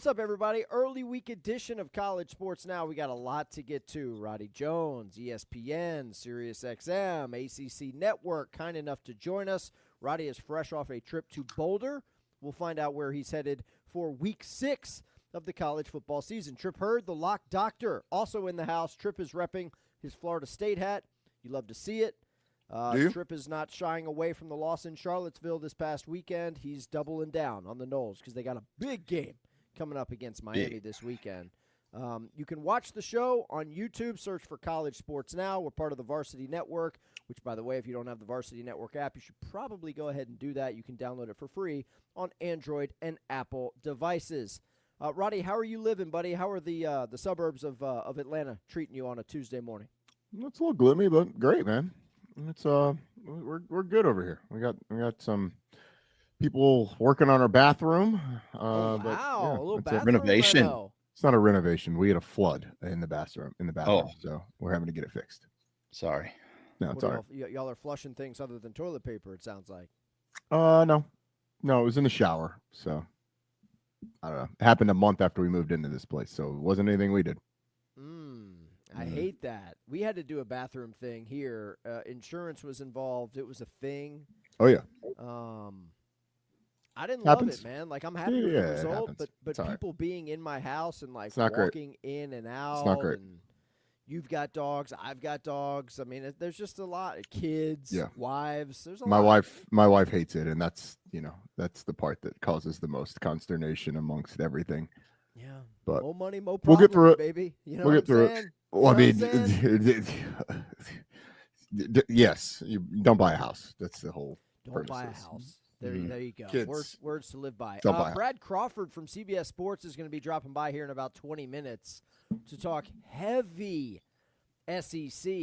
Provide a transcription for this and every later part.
What's up, everybody? Early week edition of College Sports Now. We got a lot to get to. Roddy Jones, ESPN, Sirius XM, ACC Network, kind enough to join us. Roddy is fresh off a trip to Boulder. We'll find out where he's headed for week 6 of the college football season. Tripp Hurd, the lock doctor, also in the house. Tripp is repping his Florida State hat. You love to see it. Tripp is not shying away from the loss in Charlottesville this past weekend. He's doubling down on the Noles because they got a big game coming up against Miami this weekend. You can watch the show on YouTube. Search for College Sports Now. We're part of the Varsity Network, which, by the way, if you don't have the Varsity Network app, you should probably go ahead and do that. You can download it for free on Android and Apple devices. Roddy, how are you living, buddy? How are the suburbs of Atlanta treating you on a Tuesday morning? It's a little gloomy, but great, man. It's we're good over here. We got some people working on our bathroom. Wow, but, yeah, a little it's bathroom renovation. reno. It's not a renovation. We had a flood in the bathroom. Oh. So we're having to get it fixed. Sorry. No, it's all right. Y'all are flushing things other than toilet paper, it sounds like. No, it was in the shower. So I don't know. It happened a month after we moved into this place, so it wasn't anything we did. I hate that. We had to do a bathroom thing here. Insurance was involved. It was a thing. Oh yeah. I didn't Happens. love it, man. Like, I'm happy with the result, but people being in my house and like walking in and out. It's not great. And you've got dogs. I've got dogs. I mean, there's just a lot of kids, wives. There's a lot. My wife hates it, and that's the part that causes the most consternation amongst everything. Yeah. But more money, more we'll problems, get through it, baby. You know we'll get through saying? it. Well, I mean, yes, you don't buy a house. That's the whole. Don't buy a house. There you go. Kids. Words to live by. Don't buy Brad Crawford from CBS Sports is going to be dropping by here in about 20 minutes to talk heavy SEC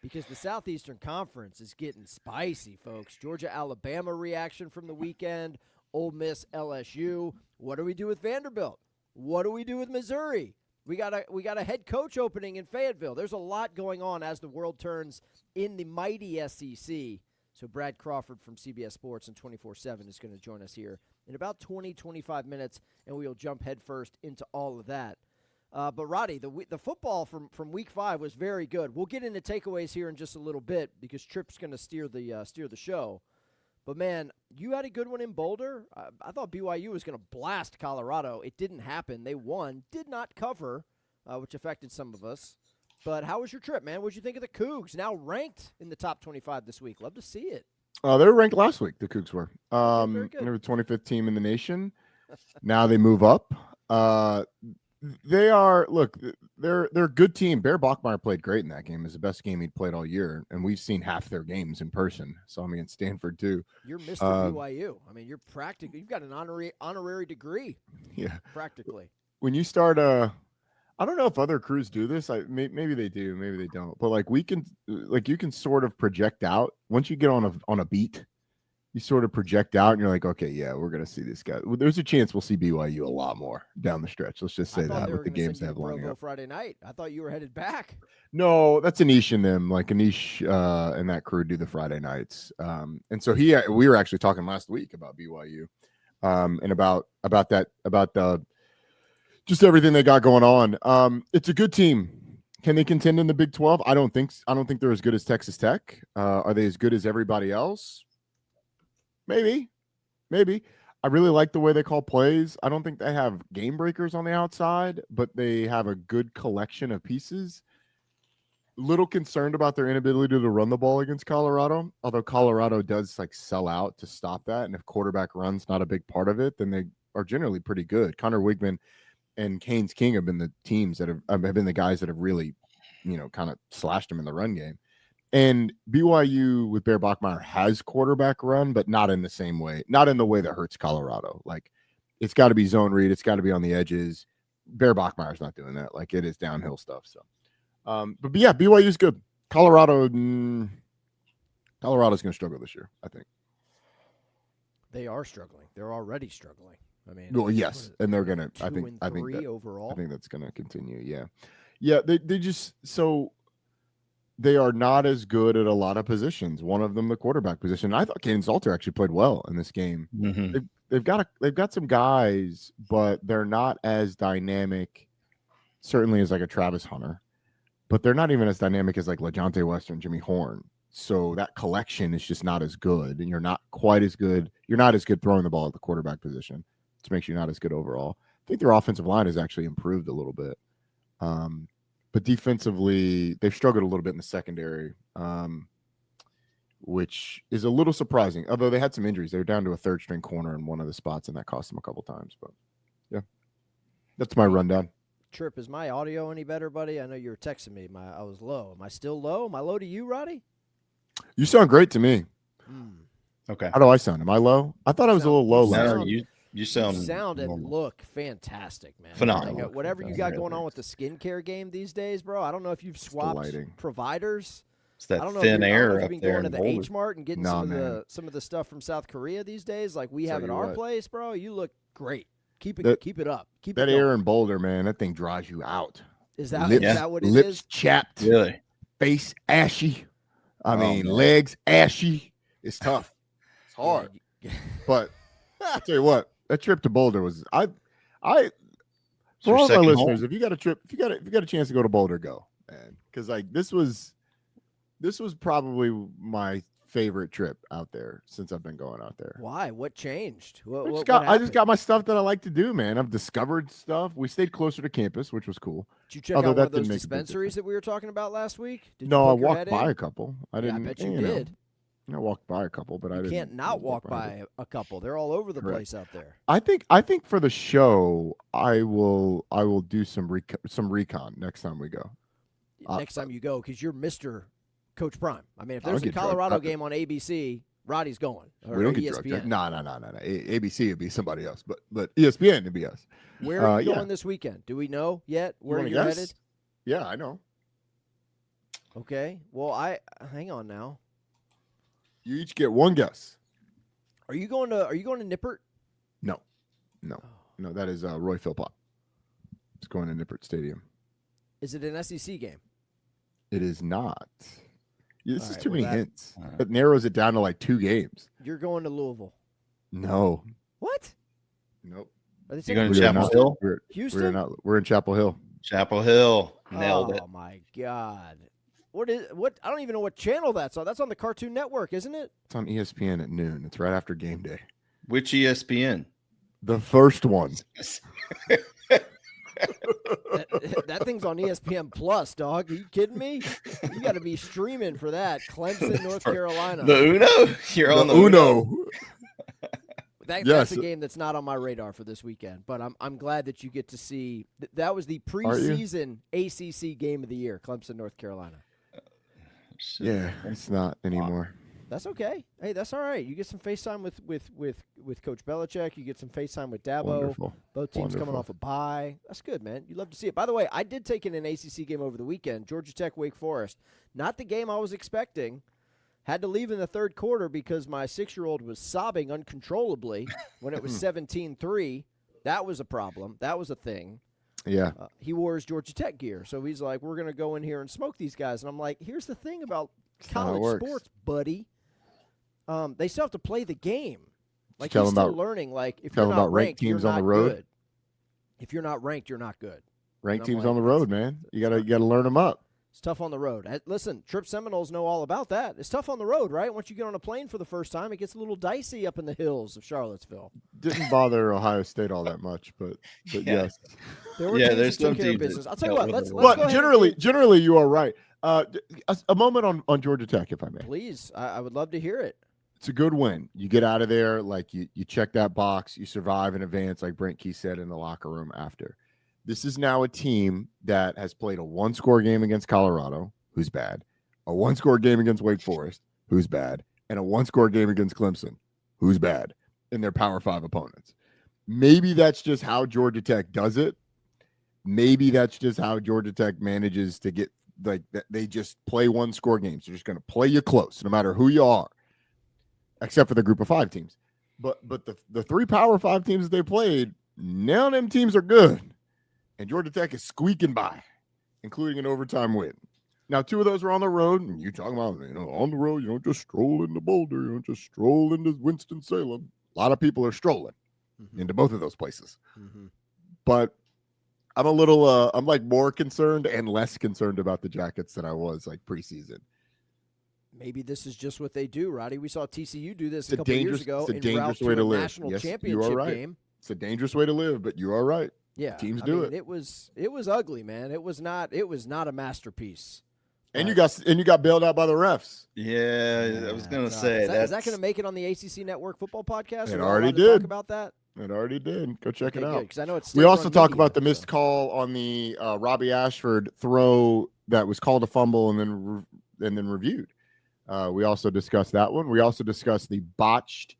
because the Southeastern Conference is getting spicy, folks. Georgia-Alabama reaction from the weekend. Ole Miss, LSU. What do we do with Vanderbilt? What do we do with Missouri? We got a head coach opening in Fayetteville. There's a lot going on as the world turns in the mighty SEC. So Brad Crawford from CBS Sports and 24/7 is going to join us here in about 20-25 minutes, and we'll jump headfirst into all of that. But Roddy, the football from Week 5 was very good. We'll get into takeaways here in just a little bit because Tripp's going to steer the show. But, man, you had a good one in Boulder. I thought BYU was going to blast Colorado. It didn't happen. They won, did not cover, which affected some of us. But how was your trip, man? What did you think of the Cougs, now ranked in the top 25 this week? Love to see it. They were ranked last week, the Cougs were. Very good. They were the 25th team in the nation. Now they move up. They're a good team. Bear Bachmeier played great in that game. It was the best game he'd played all year, and we've seen half their games in person. Saw him against Stanford too. You're Mr. BYU. I mean, you've got an honorary degree. Yeah, practically. When you start, I don't know if other crews do this. Maybe they do, maybe they don't. But you can sort of project out once you get on a beat. You sort of project out, and you're like, okay, yeah, we're going to see this guy. There's a chance we'll see BYU a lot more down the stretch. Let's just say that with the games they have lining up. Friday night. I thought you were headed back. No, that's Anish in them. Like Anish and that crew do the Friday nights. And so we were actually talking last week about BYU and about just everything they got going on. It's a good team. Can they contend in the Big 12? I don't think they're as good as Texas Tech. Are they as good as everybody else? Maybe. I really like the way they call plays. I don't think they have game breakers on the outside, but they have a good collection of pieces. Little concerned about their inability to run the ball against Colorado, although Colorado does sell out to stop that. And if quarterback run's not a big part of it, then they are generally pretty good. Connor Wigman and Canes King have been the teams that have been the guys that have really, kind of slashed them in the run game. And BYU with Bear Bachmeier has quarterback run, but not in the same way, not in the way that hurts Colorado. It's got to be zone read. It's got to be on the edges. Bear Bachmeier's not doing that. It is downhill stuff. So, but yeah, BYU's good. Colorado's going to struggle this year, I think. They are struggling. They're already struggling. I mean, well, yes, and they're going to. I think overall. I think that's going to continue. Yeah. They just so. they are not as good at a lot of positions. One of them, the quarterback position. I thought Caden Salter actually played well in this game. Mm-hmm. They've got some guys, but they're not as dynamic, certainly as like a Travis Hunter, but they're not even as dynamic as like LaJohntay Western, Jimmy Horn. So that collection is just not as good, and you're not quite as good. You're not as good throwing the ball at the quarterback position, which makes you not as good overall. I think their offensive line has actually improved a little bit. But defensively, they've struggled a little bit in the secondary, which is a little surprising. Although they had some injuries. They were down to a third-string corner in one of the spots, and that cost them a couple times. But, yeah, that's my rundown. Tripp, is my audio any better, buddy? I know you were texting me. I was low. Am I still low? Am I low to you, Roddy? You sound great to me. Okay. How do I sound? Am I low? I thought I was a little low last. No, you sound and normal. look fantastic, man. Phenomenal. Like, whatever you got going on with the skincare game these days, bro. I don't know if you've swapped providers. It's that I don't know thin if air you've up been there. going to in the Boulder. H Mart and getting some of the stuff from South Korea these days, like we have at our place, bro. You look great. Keep it up. Keep it that going. air in Boulder, man, that thing dries you out. Is that what it is? Lips chapped, Really? face ashy. I mean, legs ashy. It's tough. It's hard. But I tell you what, that trip to Boulder was for all of our listeners. If you got a trip, if you got a chance to go to Boulder, go, man. Because like this was probably my favorite trip out there since I've been going out there. Why? What changed? I just got my stuff that I like to do, man. I've discovered stuff. We stayed closer to campus, which was cool. Did you check out one of those dispensaries that we were talking about last week? No, I walked by a couple. I didn't. I bet you did. I walked by a couple, but I didn't. You can't not walk by a couple. They're all over the place out there. I think for the show, I will do some recon next time we go. Next time you go, because you're Mr. Coach Prime. I mean, if there's a Colorado game on ABC, Roddy's going. We don't get ESPN. No. ABC would be somebody else, but ESPN would be us. Where are you going this weekend? Do we know yet where you're headed? Yeah, I know. Okay. Well, hang on now. You each get one guess. Are you going to Nippert? No. That is Roy Philpott. It's going to Nippert Stadium. Is it an SEC game? It is not. This is too many hints. It narrows it down to like 2 games. You're going to Louisville. No. What? Nope. You're going to Chapel Hill? Houston? We're in Chapel Hill. Chapel Hill. Nailed it. Oh my God. What? I don't even know what channel that's on. That's on the Cartoon Network, isn't it? It's on ESPN at noon. It's right after game day. Which ESPN? The first one. that thing's on ESPN Plus, dog. Are you kidding me? You got to be streaming for that. Clemson, North Carolina. The Uno? You're on the Uno. That's a game that's not on my radar for this weekend, but I'm glad that you get to see. That was the preseason ACC game of the year, Clemson, North Carolina. Yeah, it's not anymore. That's okay. Hey, that's all right. You get some FaceTime with Coach Belichick. You get some FaceTime with Dabo. Wonderful. Both teams coming off a bye. That's good, man. You love to see it. By the way, I did take in an ACC game over the weekend, Georgia Tech, Wake Forest. Not the game I was expecting. Had to leave in the third quarter because my 6-year-old was sobbing uncontrollably when it was 17-3. That was a problem. That was a thing. Yeah. He wore his Georgia Tech gear. So he's like, we're going to go in here and smoke these guys. And I'm like, here's the thing about college sports, buddy. They still have to play the game. Like, he's still learning. Like, if you're not ranked teams on the road. Good. If you're not ranked, you're not good. Ranked teams on the road, man. You gotta learn them up. It's tough on the road. Listen, Tripp Seminoles know all about that. It's tough on the road, right? Once you get on a plane for the first time, it gets a little dicey up in the hills of Charlottesville. Didn't bother Ohio State all that much, but yes. There were teams that took care of business. I'll tell you what. Let's go ahead generally, you are right. A moment on Georgia Tech, if I may. Please, I would love to hear it. It's a good win. You get out of there, like you check that box, you survive and advance, like Brent Key said in the locker room after. This is now a team that has played a 1-score game against Colorado, who's bad, a 1-score game against Wake Forest, who's bad, and a 1-score game against Clemson, who's bad, in their Power 5 opponents. Maybe that's just how Georgia Tech does it. Maybe that's just how Georgia Tech manages to get, like, they just play 1-score games. They're just going to play you close, no matter who you are, except for the group of 5 teams. But the 3 Power 5 teams that they played, none of them teams are good. And Georgia Tech is squeaking by, including an overtime win. Now, 2 of those were on the road, and you talking about, on the road, you don't just stroll into Boulder, you don't just stroll into Winston-Salem. A lot of people are strolling into both of those places. But I'm I'm like more concerned and less concerned about the Jackets than I was like preseason. Maybe this is just what they do, Roddy. We saw TCU do this It's a couple years ago in route to a live. national Yes, championship you are right. game. It's a dangerous way to live, but you are right. Yeah, teams do it. It was ugly, man. It was not a masterpiece. And you got bailed out by the refs. Yeah, I was going to say is that going to make it on the ACC Network Football Podcast? It already did. Talk about that. It already did. Go check it out. Because I know it's. We also talk about the missed call on the Robbie Ashford throw that was called a fumble and then reviewed. We also discussed that one. We also discussed the botched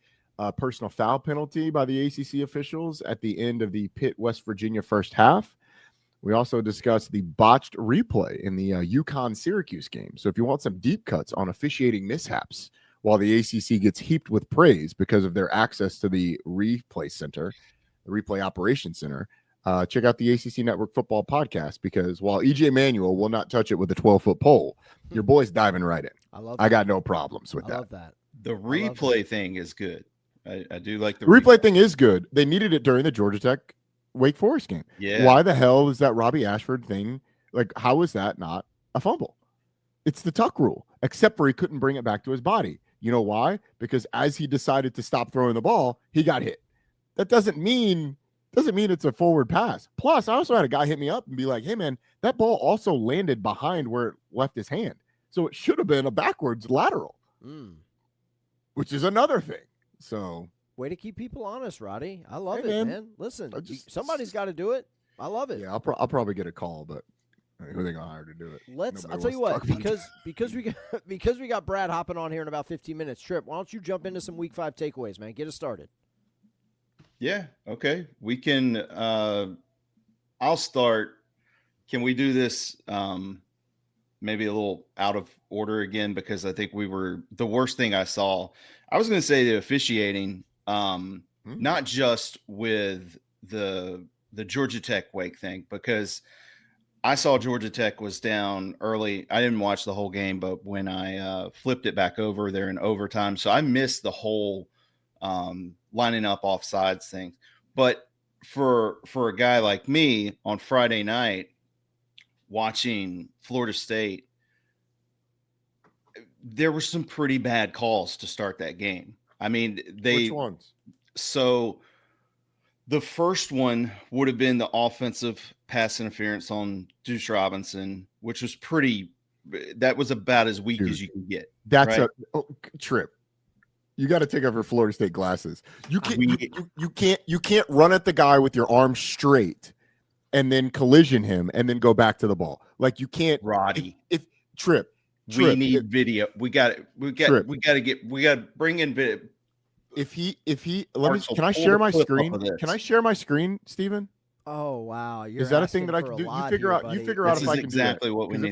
personal foul penalty by the ACC officials at the end of the Pitt West Virginia first half. We also discussed the botched replay in the UConn-Syracuse game. So if you want some deep cuts on officiating mishaps, while the ACC gets heaped with praise because of their access to the replay center, the replay operations center, check out the ACC Network Football Podcast, because while E.J. Manuel will not touch it with a 12-foot pole, your boy's diving right in. I got no problems with that. I love that. The replay thing is good. I do like the replay thing is good. They needed it during the Georgia Tech Wake Forest game. Yeah. Why the hell is that Robbie Ashford thing? Like, how is that not a fumble? It's the tuck rule, except for he couldn't bring it back to his body. You know why? Because as he decided to stop throwing the ball, he got hit. That doesn't mean it's a forward pass. Plus, I also had a guy hit me up and be like, hey, man, that ball also landed behind where it left his hand. So it should have been a backwards lateral, which is another thing. So way to keep people honest, Roddy. I love it, man. Listen, somebody's got to do it. I love it. Yeah, I'll probably get a call, but who are they gonna hire to do it? I'll tell you what, because we got Brad hopping on here in about 15 minutes. Tripp, why don't you jump into some Week 5 takeaways, man? Get us started. Yeah. Okay. We can. I'll start. Can we do this? Maybe a little out of order again, because I think we were the worst thing I saw. I was going to say the officiating, not just with the Georgia Tech Wake thing, because I saw Georgia Tech was down early. I didn't watch the whole game, but when I flipped it back over there in overtime, so I missed the whole lining up offsides thing. But for a guy like me on Friday night watching Florida State, there were some pretty bad calls to start that game. I mean, which ones? So the first one would have been the offensive pass interference on Deuce Robinson, which was that was about as weak as you can get. That's right? Tripp. You got to take off your Florida State glasses. You can't run at the guy with your arm straight and then collision him and then go back to the ball. Like, you can't. Roddy. If Tripp. We need video. We got to bring in video. If he let me, can I share my screen? Can I share my screen, Steven? Oh wow. Is that a thing that I can do? You figure out if I can exactly do it. What we need.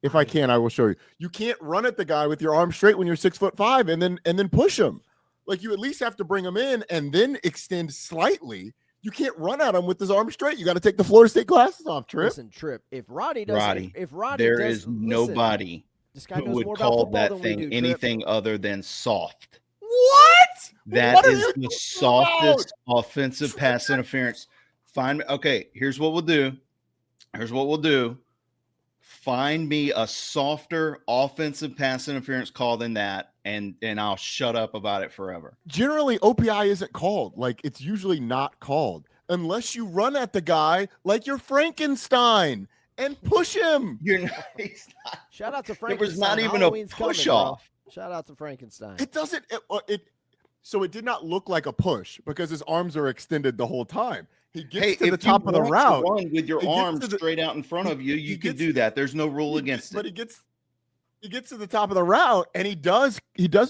If I can, I will show you. You can't run at the guy with your arm straight when you're 6'5" and then push him. Like, you at least have to bring him in and then extend slightly. You can't run at him with his arm straight. You got to take the Florida State glasses off, Tripp. Listen, Tripp. If Roddy does, there is nobody who would call that thing anything other than soft. What? That is the softest offensive pass interference. Okay, here's what we'll do. Find me a softer offensive pass interference call than that, and I'll shut up about it forever. Generally, OPI isn't called. Like, it's usually not called unless you run at the guy like you're Frankenstein and push him. Shout out to Frankenstein. There was not even a push off. Shout out to Frankenstein. It doesn't. So it did not look like a push because his arms are extended the whole time. He gets to the top of the route. Run with your arms straight out in front of you. You can do that. There's no rule against it. But he gets to the top of the route, and he does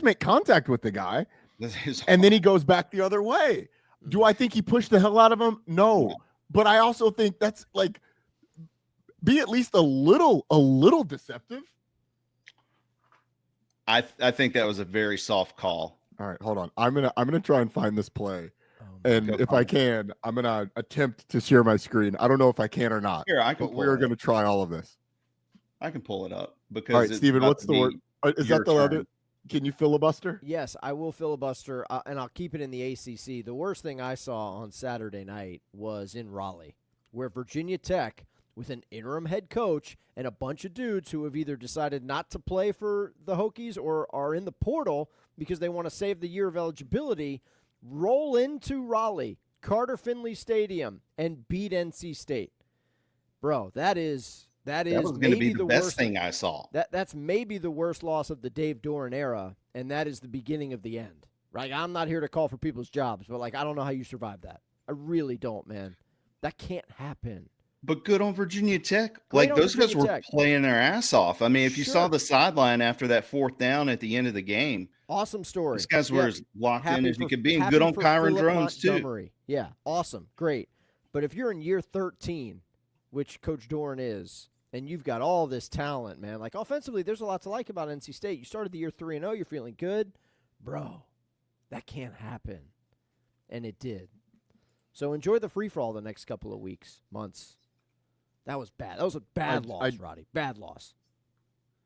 make contact with the guy, and then he goes back the other way. Do I think he pushed the hell out of him? No. But I also think that's like, be at least a little deceptive. I think that was a very soft call. All right, hold on. I'm gonna try and find this play. And if I can, I'm going to attempt to share my screen. I don't know if I can or not. Here, I can. But we're going to try all of this. I can pull it up because All right, it's Steven, about what's to the word? be Is your that the turn. other? Can you filibuster? Yes, I will filibuster, and I'll keep it in the ACC. The worst thing I saw on Saturday night was in Raleigh, where Virginia Tech, with an interim head coach and a bunch of dudes who have either decided not to play for the Hokies or are in the portal because they want to save the year of eligibility, roll into Raleigh, Carter Finley Stadium, and beat NC State. Bro, that is That was going to maybe be the best worst thing I saw. That's maybe the worst loss of the Dave Doran era, and that is the beginning of the end. Right? I'm not here to call for people's jobs, but I don't know how you survive that. I really don't, man. That can't happen. But good on Virginia Tech. Great on Those guys Virginia were Tech. playing their ass off. I mean, if you saw Sure. the sideline after that 4th down at the end of the game, Awesome story. these guys were Yeah. as locked in Happy as you for- could be, and happy good on for Kyron Phillip Drones too. Montgomery. Yeah, awesome, great. But if you're in year 13, which Coach Doran is, and you've got all this talent, man, offensively, there's a lot to like about NC State. You started the year 3-0, you're feeling good. Bro, that can't happen. And it did. So enjoy the free-for-all the next couple of weeks, months. That was bad. That was a bad loss, Roddy. Bad loss.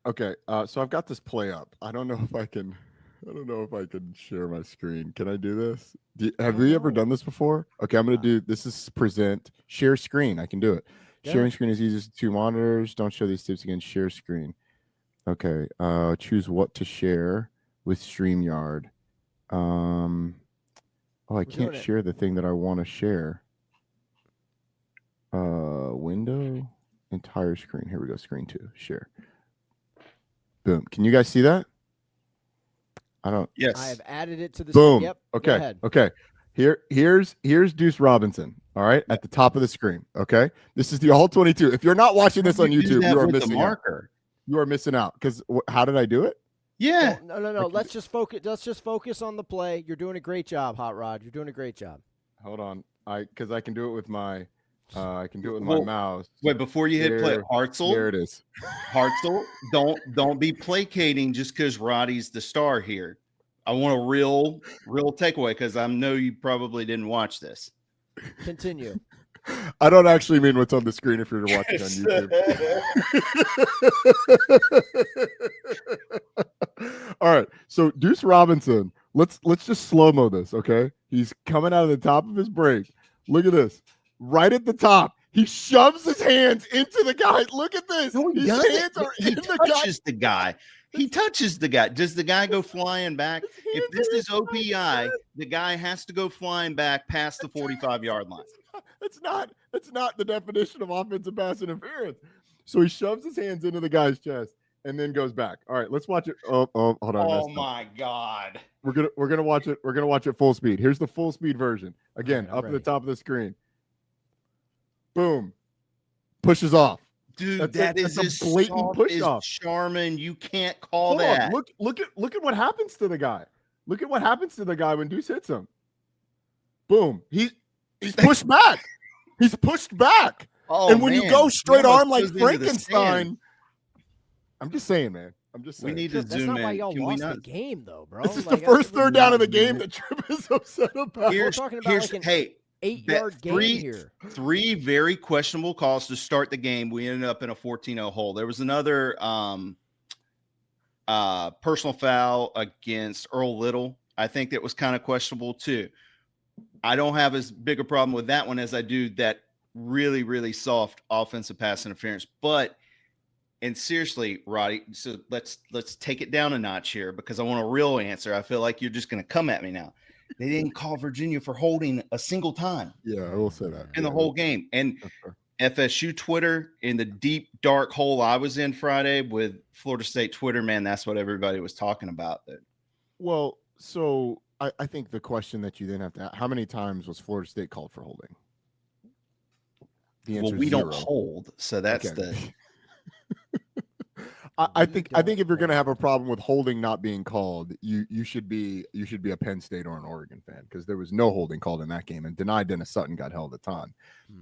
Okay, so I've got this play up. I don't know if I can share my screen. Can I do this? Have we ever done this before? Okay, I'm going to do this. Is present share screen. I can do it. Go Sharing ahead. screen is easiest. 2 monitors. Don't show these tips again. Share screen. Okay, choose what to share with StreamYard. I can't share the thing that I want to share. Window, entire screen. Here we go. Screen 2. Share. Boom. Can you guys see that? I don't. Yes. I have added it to the Boom. Yep. Okay. Go ahead. Okay. Here's Deuce Robinson. All right, at the top of the screen. Okay, this is the all 22. If you're not watching this on YouTube, you are missing out. You are missing out because how did I do it? Yeah. Oh, no. Let's just focus on the play. You're doing a great job, Hot Rod. You're doing a great job. Hold on, because I can do it with my my mouse. Wait, before you hit play, Hartzell. There it is. Hartzell, don't be placating just because Roddy's the star here. I want a real takeaway because I know you probably didn't watch this. Continue. I don't actually mean what's on the screen if you're watching on YouTube. All right, so Deuce Robinson. Let's just slow-mo this, okay? He's coming out of the top of his break. Look at this. Right at the top, he shoves his hands into the guy. Look at this. His hands are in the guy. He touches the guy. Does the guy go flying back? If this is OPI, the guy has to go flying back past the 45-yard line. That's not the definition of offensive pass interference. So he shoves his hands into the guy's chest and then goes back. All right, let's watch it. Oh, hold on. Oh my God. We're gonna watch it. We're gonna watch it full speed. Here's the full speed version. Again, right, up at the top of the screen. Boom. Pushes off. Dude, that's a blatant push off. Charmin, you can't call Hold that. on. Look at what happens to the guy. Look at what happens to the guy when Deuce hits him. Boom. He's pushed back. He's pushed back. Oh, and when you go straight arm like goes into the Frankenstein, I'm just saying, man. I'm just saying. We need to That's zoom not in. why y'all Can we lost not? the game, though, bro. This is the first third down of the game that Tripp is upset about. We're talking about an 8-yard game here. 3 very questionable calls to start the game. We ended up in a 14-0 hole. There was another personal foul against Earl Little. I think that was kind of questionable too. I don't have as big a problem with that one as I do that really, really soft offensive pass interference. But, and seriously, Roddy, so let's take it down a notch here because I want a real answer. I feel like you're just going to come at me now. They didn't call Virginia for holding a single time. Yeah, I will say that. In the whole game. And FSU Twitter, in the deep, dark hole I was in Friday with Florida State Twitter, man, that's what everybody was talking about. Well, so I think the question that you then have to ask, how many times was Florida State called for holding? The answer we is 0. don't hold, so that's the I think if you're going to have a problem with holding not being called, you should be a Penn State or an Oregon fan because there was no holding called in that game, and denied Dennis Sutton got held a ton.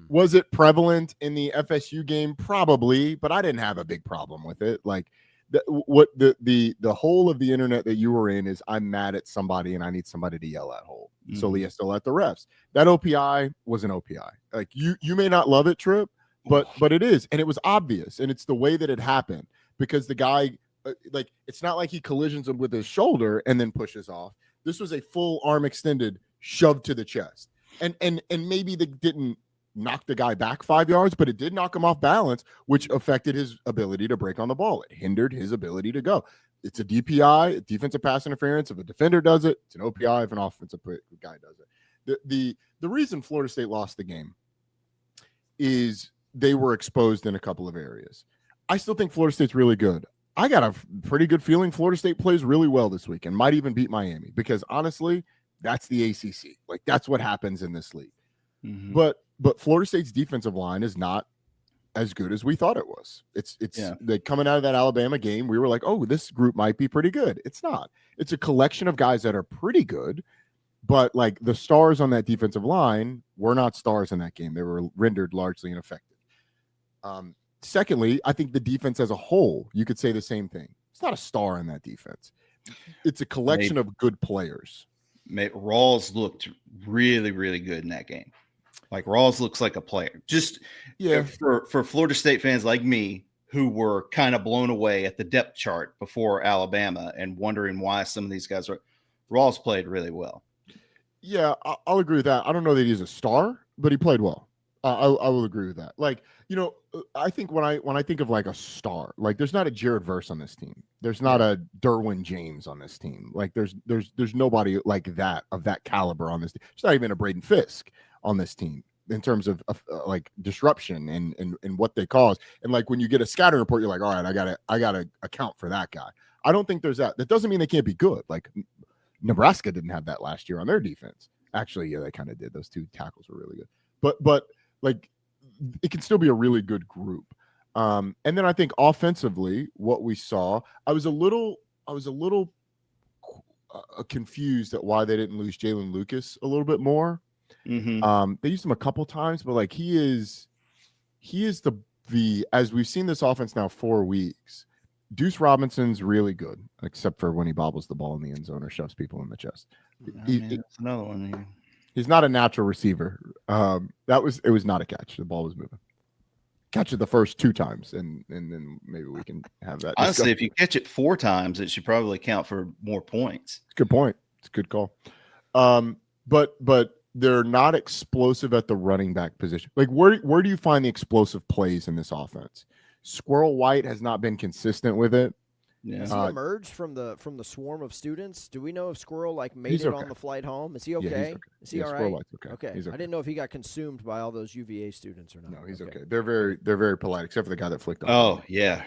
Was it prevalent in the FSU game? Probably, but I didn't have a big problem with it. Like the whole of the internet that you were in is I'm mad at somebody and I need somebody to yell at hold. So Leah still at the refs. That OPI was an OPI. Like you may not love it, Tripp, but it is, and it was obvious, and it's the way that it happened because the guy, it's not like he collisions him with his shoulder and then pushes off. This was a full arm extended shove to the chest, and maybe they didn't knock the guy back 5 yards, but it did knock him off balance, which affected his ability to break on the ball. It hindered his ability to go. It's a DPI, defensive pass interference. If a defender does it, it's an OPI if an offensive guy does it. The reason Florida State lost the game is they were exposed in a couple of areas. I still think Florida State's really good. I got a pretty good feeling Florida State plays really well this week and might even beat Miami because honestly, that's the ACC. Like that's what happens in this league. Mm-hmm. But Florida State's defensive line is not as good as we thought it was. It's like coming out of that Alabama game, we were like, oh, this group might be pretty good. It's not. It's a collection of guys that are pretty good, but like the stars on that defensive line were not stars in that game. They were rendered largely ineffective. Secondly, I think the defense as a whole, you could say the same thing. It's not a star in that defense. It's a collection of good players. Rawls looked really, really good in that game. Like Rawls looks like a player. Just for Florida State fans like me who were kind of blown away at the depth chart before Alabama and wondering why some of these guys Rawls played really well. Yeah, I'll agree with that. I don't know that he's a star, but he played well. I will agree with that. Like, I think when I think of like a star, like there's not a Jared Verse on this team. There's not a Derwin James on this team. Like there's nobody like that of that caliber on this team. There's not even a Braden Fisk on this team in terms of like disruption and what they cause. And like when you get a scouting report, you're like, all right, I gotta account for that guy. I don't think there's that. That doesn't mean they can't be good. Like Nebraska didn't have that last year on their defense. Actually, yeah, they kind of did. Those two tackles were really good. But like it can still be a really good group. And then I think offensively, what we saw, I was a little confused at why they didn't lose Jalen Lucas a little bit more. Mm-hmm. They used him a couple times, but like he is the as we've seen this offense now 4 weeks. Deuce Robinson's really good, except for when he bobbles the ball in the end zone or shoves people in the chest. That's another one. He's not a natural receiver. It was not a catch. The ball was moving. Catch it the first 2 times, and then maybe we can have that. Honestly, discussion. If you catch it 4 times, it should probably count for more points. Good point. It's a good call. But they're not explosive at the running back position. Like where do you find the explosive plays in this offense? Squirrel White has not been consistent with it. Yeah. Has he emerged from the swarm of students? Do we know if Squirrel made it on the flight home? Is he okay? Yeah, he's okay. Is he all right? Squirrel White's okay. Okay. I didn't know if he got consumed by all those UVA students or not. No, he's okay. They're very polite, except for the guy that flicked off. Oh, yeah.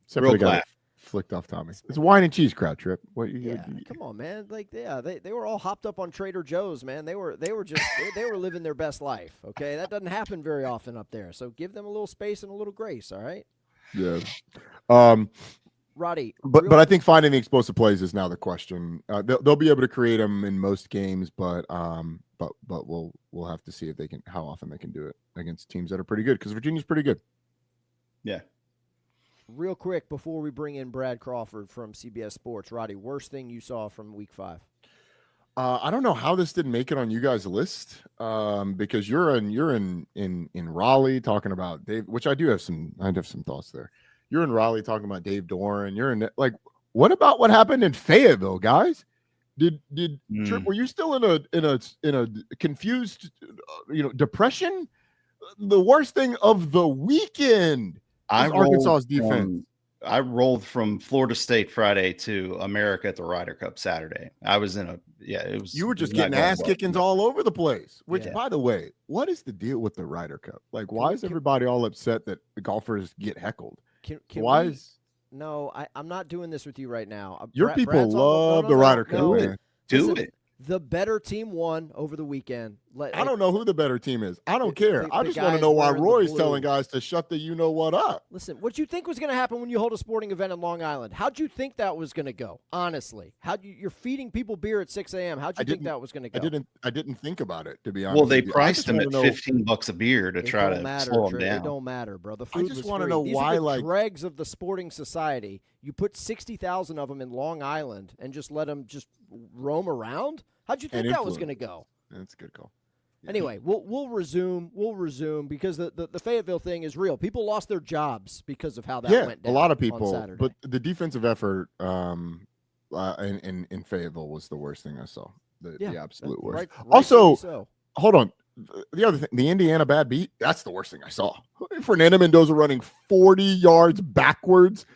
Except for the guy that flicked off Tommy. It's a wine and cheese crowd, Tripp. Come on, man. Like, they were all hopped up on Trader Joe's, man. They were just they were living their best life. Okay, that doesn't happen very often up there. So give them a little space and a little grace. All right. Yeah. Roddy, but I think finding the explosive plays is now the question. They'll be able to create them in most games, but we'll have to see if they can, how often they can do it against teams that are pretty good, because Virginia's pretty good. Yeah. Real quick before we bring in Brad Crawford from CBS Sports, Roddy, worst thing you saw from Week 5? I don't know how this didn't make it on you guys' list, because you're in Raleigh talking about Dave, which I have some thoughts there. You're in Raleigh talking about Dave Doran. You're in what about what happened in Fayetteville, guys? Did Tripp, were you still in a confused depression? The worst thing of the weekend. Arkansas's defense. I rolled from Florida State Friday to America at the Ryder Cup Saturday. I was it was. You were just getting ass kickings all over the place. Which, by the way, what is the deal with the Ryder Cup? Like, why is everybody all upset that the golfers get heckled? No, I'm not doing this with you right now. Your people love the Ryder Cup, man. Do it. The better team won over the weekend. I don't know who the better team is. I don't care. I just want to know why Roy's telling guys to shut the you-know-what up. Listen, what you think was going to happen when you hold a sporting event in Long Island? How'd you think that was going to go, honestly? You're feeding people beer at 6 a.m. How'd you think that was going to go? I didn't think about it, to be honest. Well, they priced them at $15 a beer to try to slow them down. It don't matter, bro. The food was free. I just want to know why, These are the dregs of the sporting society. You put 60,000 of them in Long Island and just let them just roam around? How'd you think that was going to go? That's a good call. Anyway, we'll resume. We'll resume because the Fayetteville thing is real. People lost their jobs because of how that went down. A lot of on people. Saturday. But the defensive effort in Fayetteville was the worst thing I saw. The absolute worst. Right, also, so. hold on. The other thing, the Indiana bad beat, that's the worst thing I saw. Fernando Mendoza running 40 yards backwards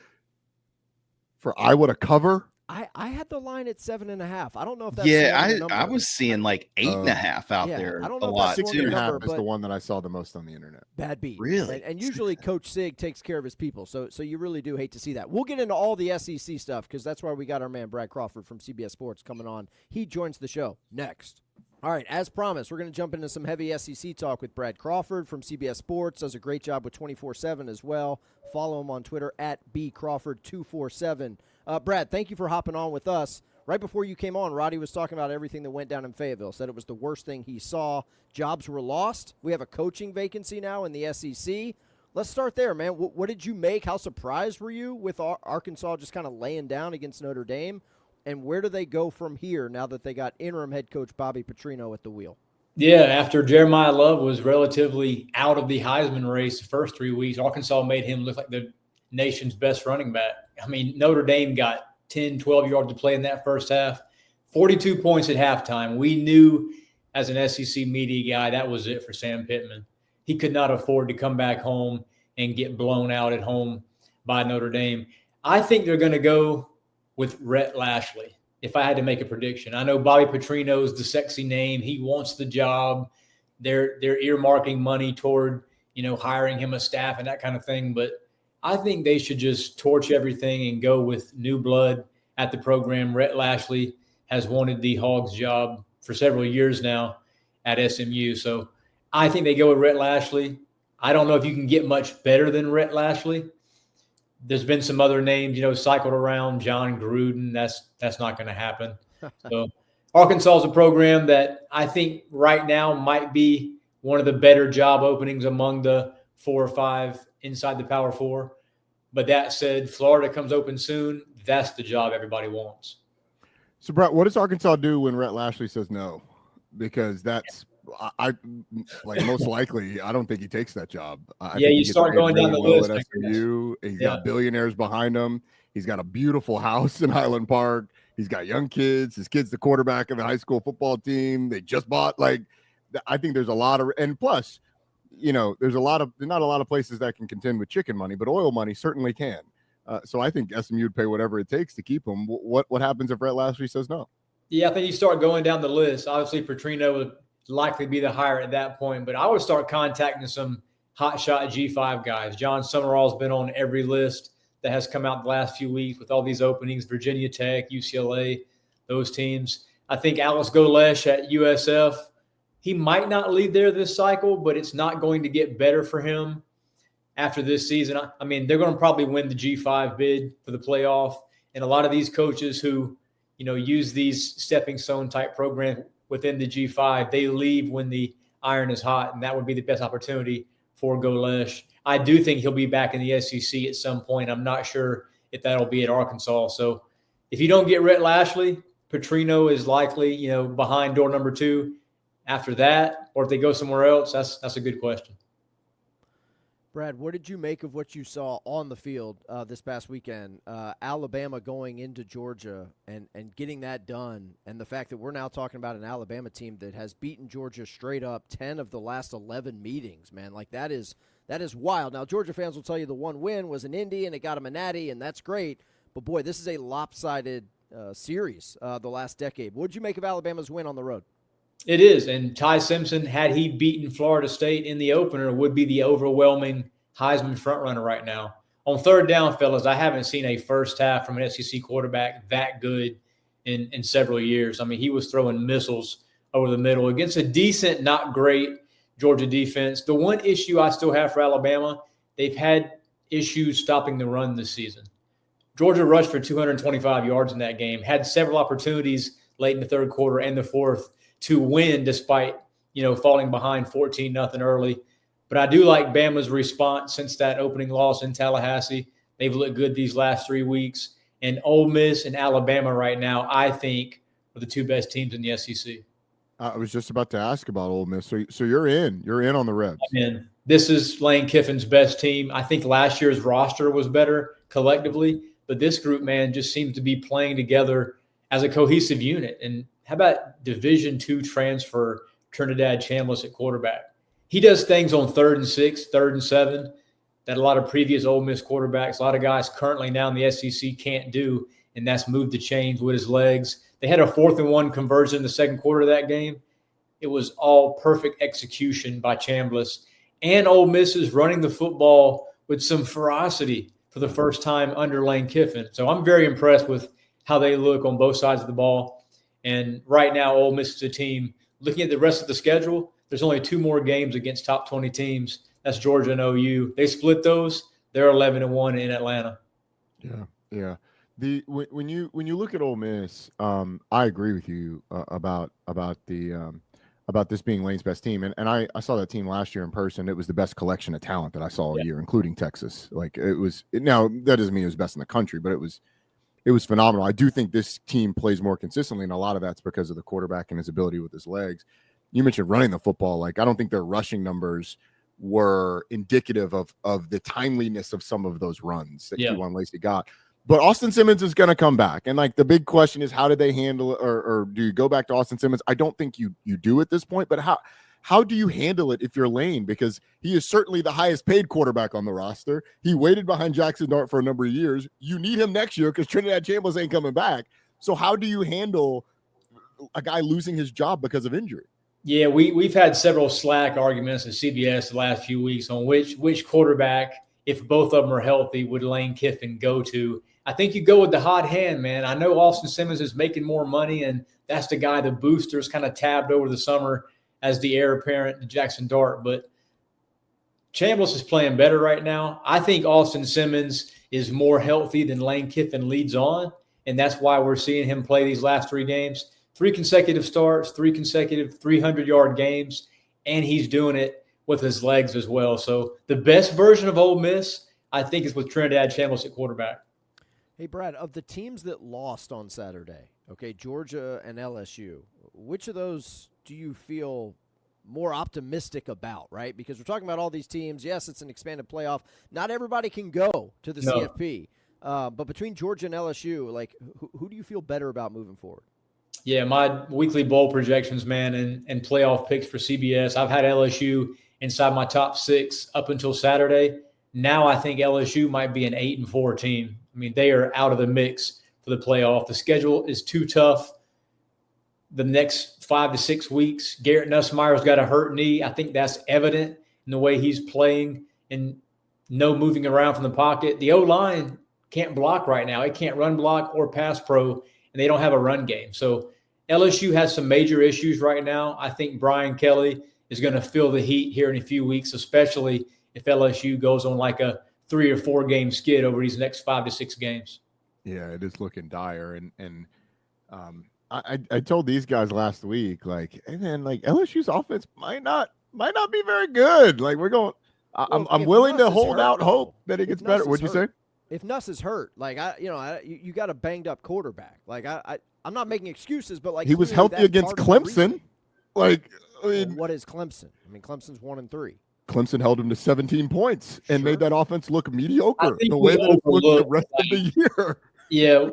for Iowa to cover. I had the line at 7.5. I don't know if that's I was seeing like 8.5 out there. I don't know a if lot. that's 6.5 is the one that I saw the most on the internet. Bad beat. Really? And usually Coach Sig takes care of his people, so you really do hate to see that. We'll get into all the SEC stuff because that's why we got our man Brad Crawford from CBS Sports coming on. He joins the show next. All right, as promised, we're going to jump into some heavy SEC talk with Brad Crawford from CBS Sports. Does a great job with 24/7 as well. Follow him on Twitter at bcrawford247. Brad, thank you for hopping on with us. Right before you came on, Roddy was talking about everything that went down in Fayetteville, said it was the worst thing he saw. Jobs were lost. We have a coaching vacancy now in the SEC. Let's start there, man. What did you make? How surprised were you with Arkansas just kind of laying down against Notre Dame? And where do they go from here now that they got interim head coach Bobby Petrino at the wheel? Yeah, after Jeremiah Love was relatively out of the Heisman race the first 3 weeks, Arkansas made him look like the nation's best running back. I mean, Notre Dame got 10, 12 yards to play in that first half, 42 points at halftime. We knew as an SEC media guy that was it for Sam Pittman. He could not afford to come back home and get blown out at home by Notre Dame. I think they're going to go with Rhett Lashley, if I had to make a prediction. I know Bobby Petrino's the sexy name. He wants the job. They're earmarking money toward, hiring him a staff and that kind of thing. But I think they should just torch everything and go with new blood at the program. Rhett Lashley has wanted the Hogs job for several years now at SMU. So I think they go with Rhett Lashley. I don't know if you can get much better than Rhett Lashley. There's been some other names, cycled around. John Gruden. That's not going to happen. So Arkansas is a program that I think right now might be one of the better job openings among the 4 or 5 inside the Power 4. But that said, Florida comes open soon. That's the job everybody wants. So, Brett, what does Arkansas do when Rhett Lashley says no? Because that's I most likely, I don't think he takes that job. I think you start going down the list. At SMU. He's got billionaires behind him. He's got a beautiful house in Highland Park. He's got young kids. His kid's the quarterback of the high school football team. They just bought. I think there's a lot of, and plus, there's not a lot of places that can contend with chicken money, but oil money certainly can. So I think SMU would pay whatever it takes to keep him. What happens if Rhett Lashley says no? Yeah, I think you start going down the list. Obviously, Petrino would likely be the hire at that point, but I would start contacting some hotshot G5 guys. John Summerall's been on every list that has come out the last few weeks with all these openings, Virginia Tech, UCLA, those teams. I think Alex Golesh at USF, he might not lead there this cycle, but it's not going to get better for him after this season. I mean, they're going to probably win the G5 bid for the playoff, and a lot of these coaches who, use these stepping stone type programs within the G5, they leave when the iron is hot, and that would be the best opportunity for Golesh. I do think he'll be back in the SEC at some point. I'm not sure if that'll be at Arkansas. So if you don't get Rhett Lashley, Petrino is likely, behind door number 2 after that, or if they go somewhere else, that's a good question. Brad, what did you make of what you saw on the field this past weekend? Alabama going into Georgia and getting that done, and the fact that we're now talking about an Alabama team that has beaten Georgia straight up 10 of the last 11 meetings, man. That is wild. Now, Georgia fans will tell you the one win was in Indy, and it got them a natty, and that's great. But, boy, this is a lopsided series the last decade. What did you make of Alabama's win on the road? It is, and Ty Simpson, had he beaten Florida State in the opener, would be the overwhelming Heisman frontrunner right now. On third down, fellas, I haven't seen a first half from an SEC quarterback that good in several years. I mean, he was throwing missiles over the middle against a decent, not great Georgia defense. The one issue I still have for Alabama, they've had issues stopping the run this season. Georgia rushed for 225 yards in that game, had several opportunities late in the third quarter and the fourth to win despite, falling behind 14-0 early. But I do like Bama's response since that opening loss in Tallahassee. They've looked good these last 3 weeks. And Ole Miss and Alabama right now, I think, are the 2 best teams in the SEC. I was just about to ask about Ole Miss. So you're in. You're in on the Rebs. And this is Lane Kiffin's best team. I think last year's roster was better collectively, but this group, man, just seems to be playing together as a cohesive unit. And how about Division II transfer Trinidad Chambliss at quarterback? He does things on 3rd and 6, 3rd and 7 that a lot of previous Ole Miss quarterbacks, a lot of guys currently now in the SEC can't do, and that's move the chains with his legs. They had a 4th and 1 conversion in the second quarter of that game. It was all perfect execution by Chambliss. And Ole Miss is running the football with some ferocity for the first time under Lane Kiffin. So I'm very impressed with how they look on both sides of the ball. And right now, Ole Miss is a team, looking at the rest of the schedule, there's only 2 more games against top 20 teams. That's Georgia and OU. They split those. They're 11-1 in Atlanta. Yeah. When you look at Ole Miss, I agree with you about this being Lane's best team, and I saw that team last year in person. It was the best collection of talent that I saw all year, including Texas. Like now that doesn't mean it was best in the country, but it was phenomenal. I do think this team plays more consistently, and a lot of that's because of the quarterback and his ability with his legs. You mentioned running the football. Like, I don't think their rushing numbers were indicative of the timeliness of some of those runs that Kewan Lacey got. But Austin Simmons is going to come back. And, like, the big question is, how do they handle it? Or do you go back to Austin Simmons? I don't think you do at this point. But how do you handle it if you're Lane? Because he is certainly the highest paid quarterback on the roster. He waited behind Jackson Dart for a number of years. You need him next year because Trinidad Chambliss ain't coming back. So how do you handle a guy losing his job because of injury? Yeah, we've had several Slack arguments at CBS the last few weeks on which quarterback, if both of them are healthy, would Lane Kiffin go to. I think you go with the hot hand, man. I know Austin Simmons is making more money, and that's the guy the boosters kind of tabbed over the summer as the heir apparent to Jackson Dart. But Chambliss is playing better right now. I think Austin Simmons is more healthy than Lane Kiffin leads on, and that's why we're seeing him play these last 3 games. 3 consecutive starts, 3 consecutive 300-yard games, and he's doing it with his legs as well. So the best version of Ole Miss, I think, is with Trinidad Chambliss at quarterback. Hey, Brad, of the teams that lost on Saturday, okay, Georgia and LSU, which of those do you feel more optimistic about, right? Because we're talking about all these teams. Yes, it's an expanded playoff. Not everybody can go to the CFP. But between Georgia and LSU, like, who do you feel better about moving forward? Yeah, my weekly bowl projections, man, and playoff picks for CBS, I've had LSU inside my top 6 up until Saturday. Now I think LSU might be an 8-4 team. I mean, they are out of the mix for the playoff. The schedule is too tough the next 5 to 6 weeks. Garrett Nussmeier's got a hurt knee. I think that's evident in the way he's playing and no moving around from the pocket. The O-line can't block right now. It can't run block or pass pro, and they don't have a run game. So LSU has some major issues right now. I think Brian Kelly is going to feel the heat here in a few weeks, especially if LSU goes on like a 3 or 4 game skid over these next 5 to 6 games. Yeah, it is looking dire. And I told these guys last week, like, hey man, like LSU's offense might not be very good. Like, we're going. I'm willing to hold out hope that it gets better. What'd you say? If Nuss is hurt, like you got a banged up quarterback. Like I'm not making excuses, but like he was healthy against Clemson. Like, I mean, well, what is Clemson? I mean, Clemson's 1-3. Clemson held him to 17 points and made that offense look mediocre the way that it looked the rest of the year. Yeah,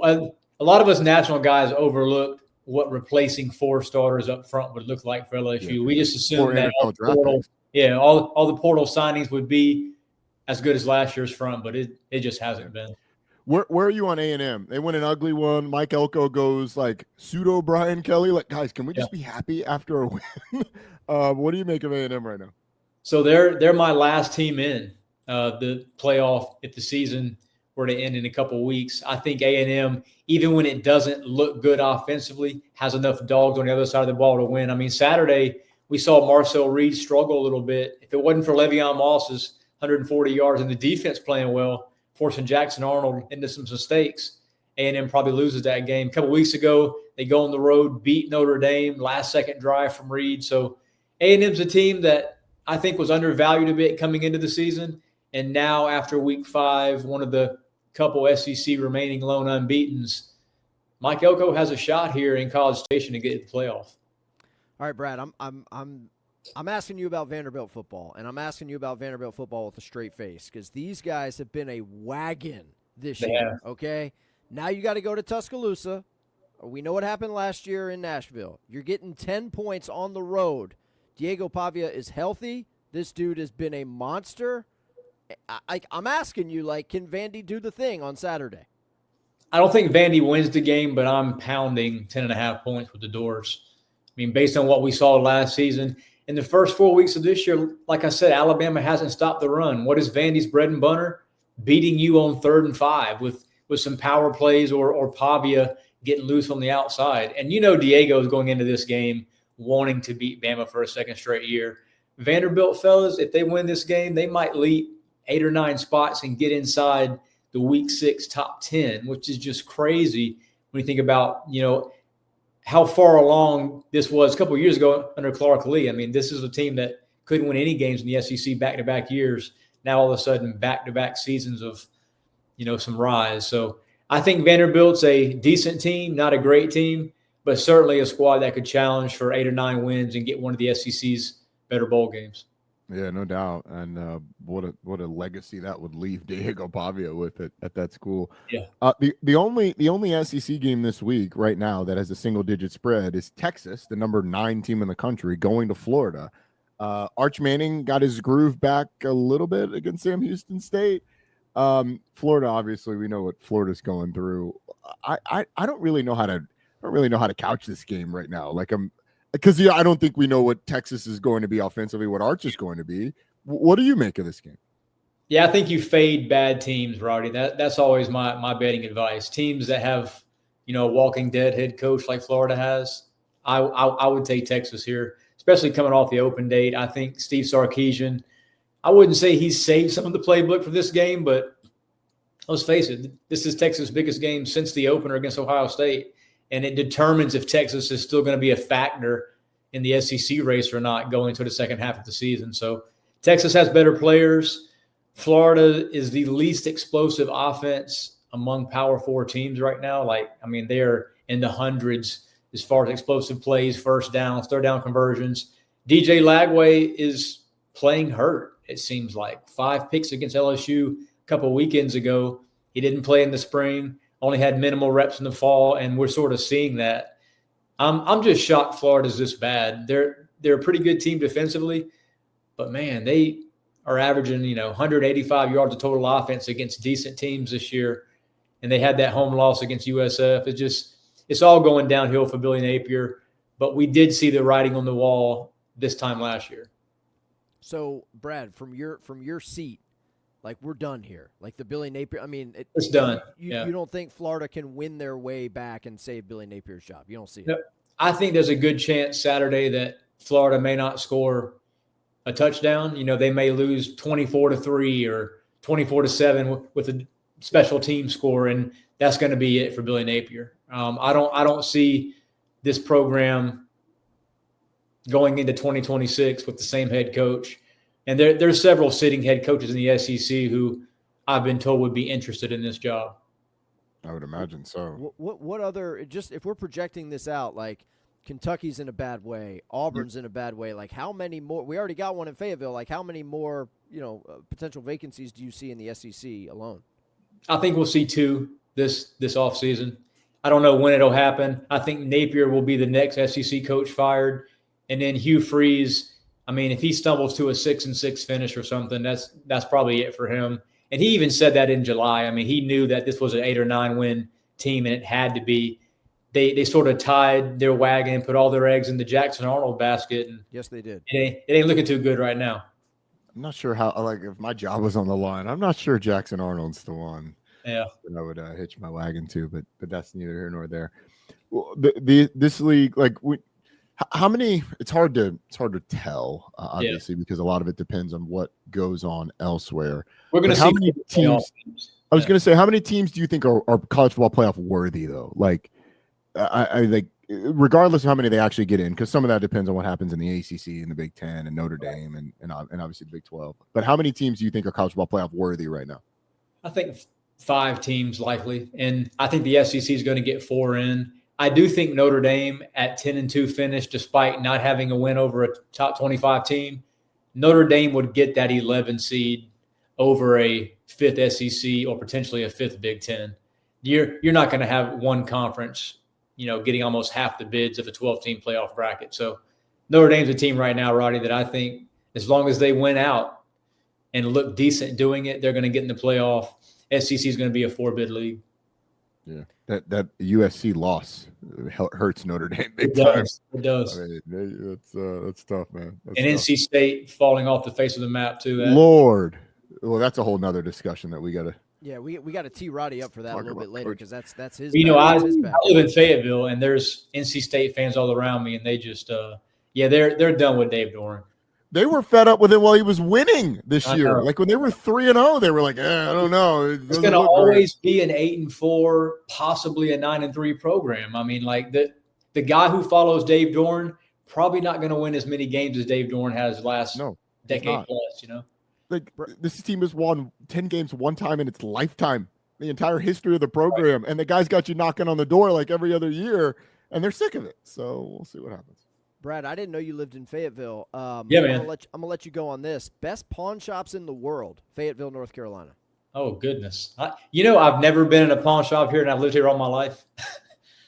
a lot of us national guys overlooked what replacing 4 starters up front would look like for LSU. Yeah. We just assumed that all the portal signings would be as good as last year's front, but it just hasn't been. Where are you on A&M? They win an ugly one. Mike Elko goes like pseudo Brian Kelly. Like, guys, can we just be happy after a win? What do you make of A&M right now? So they're my last team in the playoff if the season were to end in a couple of weeks. I think A&M, even when it doesn't look good offensively, has enough dogs on the other side of the ball to win. I mean, Saturday we saw Marcel Reed struggle a little bit. If it wasn't for Le'Veon Moss's 140 yards and the defense playing well, forcing Jackson Arnold into some mistakes, A&M probably loses that game. A couple weeks ago, they go on the road, beat Notre Dame, last-second drive from Reed. So A&M's a team that I think was undervalued a bit coming into the season, and now after Week 5, one of the couple SEC remaining lone unbeatens, Mike Elko has a shot here in College Station to get to the playoff. All right, Brad, I'm asking you about Vanderbilt football, and I'm asking you about Vanderbilt football with a straight face because these guys have been a wagon this year, okay? Now you got to go to Tuscaloosa. We know what happened last year in Nashville. You're getting 10 points on the road. Diego Pavia is healthy. This dude has been a monster. I'm asking you, like, can Vandy do the thing on Saturday? I don't think Vandy wins the game, but I'm pounding 10.5 points with the doors. I mean, based on what we saw last season, in the first 4 weeks of this year, like I said, Alabama hasn't stopped the run. What is Vandy's bread and butter? Beating you on 3rd and 5 with some power plays or Pavia getting loose on the outside. And Diego is going into this game wanting to beat Bama for a second straight year. Vanderbilt, fellas, if they win this game, they might leap 8 or 9 spots and get inside the Week 6 top 10, which is just crazy when you think about, how far along this was a couple of years ago under Clark Lee. I mean, this is a team that couldn't win any games in the SEC back-to-back years. Now all of a sudden back-to-back seasons of, some rise. So I think Vanderbilt's a decent team, not a great team, but certainly a squad that could challenge for 8 or 9 wins and get one of the SEC's better bowl games. Yeah, no doubt. And what a legacy that would leave Diego Pavia with it at that school. Yeah. The only SEC game this week right now that has a single-digit spread is Texas, the number 9 team in the country, going to Florida. Arch Manning got his groove back a little bit against Sam Houston State. Florida, obviously, we know what Florida's going through. I don't really know how to couch this game right now. Because I don't think we know what Texas is going to be offensively, what Arch is going to be. What do you make of this game? Yeah, I think you fade bad teams, Roddy. That's always my betting advice. Teams that have, a walking dead head coach like Florida has, I would take Texas here, especially coming off the open date. I think Steve Sarkisian, I wouldn't say he's saved some of the playbook for this game, but let's face it, this is Texas' biggest game since the opener against Ohio State. And it determines if Texas is still going to be a factor in the SEC race or not going into the second half of the season. So Texas has better players. Florida is the least explosive offense among Power 4 teams right now. They're in the hundreds as far as explosive plays, first downs, third down conversions. DJ Lagway is playing hurt, it seems like. 5 picks against LSU a couple weekends ago. He didn't play in the spring. Only had minimal reps in the fall, and we're sort of seeing that. I'm just shocked Florida's this bad. They're a pretty good team defensively, but man, they are averaging 185 yards of total offense against decent teams this year, and they had that home loss against USF. It's all going downhill for Billy Napier, but we did see the writing on the wall this time last year. So, Brad, from your seat, we're done here. The Billy Napier, it's done. You don't think Florida can win their way back and save Billy Napier's job? You don't see it? No, I think there's a good chance Saturday that Florida may not score a touchdown. They may lose 24-3 or 24-7 with a special team score, and that's going to be it for Billy Napier. I don't see this program going into 2026 with the same head coach. And there's several sitting head coaches in the SEC who I've been told would be interested in this job. I would imagine so. What other, just if we're projecting this out, Kentucky's in a bad way, Auburn's in a bad way, how many more, we already got one in Fayetteville, how many more, potential vacancies do you see in the SEC alone? I think we'll see 2 this offseason. I don't know when it'll happen. I think Napier will be the next SEC coach fired. And then Hugh Freeze, if he stumbles to a 6-6 finish or something, that's probably it for him. And he even said that in July. He knew that this was an 8 or 9 win team, and it had to be. They sort of tied their wagon and put all their eggs in the Jackson Arnold basket. And yes, they did. It ain't looking too good right now. I'm not sure how. If my job was on the line, I'm not sure Jackson Arnold's the one. Yeah, that I would hitch my wagon to, but that's neither here nor there. Well, this league, how many? It's hard to tell, obviously, because a lot of it depends on what goes on elsewhere. We're going to see how many teams. I was going to say, how many teams do you think are college football playoff worthy, though? I regardless of how many they actually get in, because some of that depends on what happens in the ACC and the Big Ten and Notre Dame and obviously the Big 12. But how many teams do you think are college football playoff worthy right now? I think 5 teams likely, and I think the SEC is going to get 4 in. I do think Notre Dame at 10-2 finish, despite not having a win over a top 25 team, Notre Dame would get that 11 seed over a 5th SEC or potentially a 5th Big Ten. You're not going to have one conference, getting almost half the bids of a 12-team playoff bracket. So Notre Dame's a team right now, Roddy, that I think as long as they win out and look decent doing it, they're going to get in the playoff. SEC is going to be a 4-bid league. Yeah, that USC loss hurts Notre Dame big It time. does. It does. I mean, that's tough, man. That's And tough. NC State falling off the face of the map too. Lord, well, that's a whole nother discussion that we got to. Yeah, we got to tee Roddy up for that a little bit later because that's his. I that's his bag. live in Fayetteville, and there's NC State fans all around me, and they just they're done with Dave Doeren. They were fed up with it while he was winning this I year. know. Like when they were 3-0, they were like, I don't know. It's going to always be an 8-4, possibly a 9-3 program. I mean, like the guy who follows Dave Doeren probably not going to win as many games as Dave Doeren has last decade plus. Like this team has won 10 games one time in its lifetime, the entire history of the program, and the guys got you knocking on the door like every other year, and they're sick of it. So we'll see what happens. Brad, I didn't know you lived in Fayetteville. Yeah, man. I'm gonna let you go on this. Best pawn shops in the world, Fayetteville, North Carolina. Oh goodness! I've never been in a pawn shop here, and I've lived here all my life.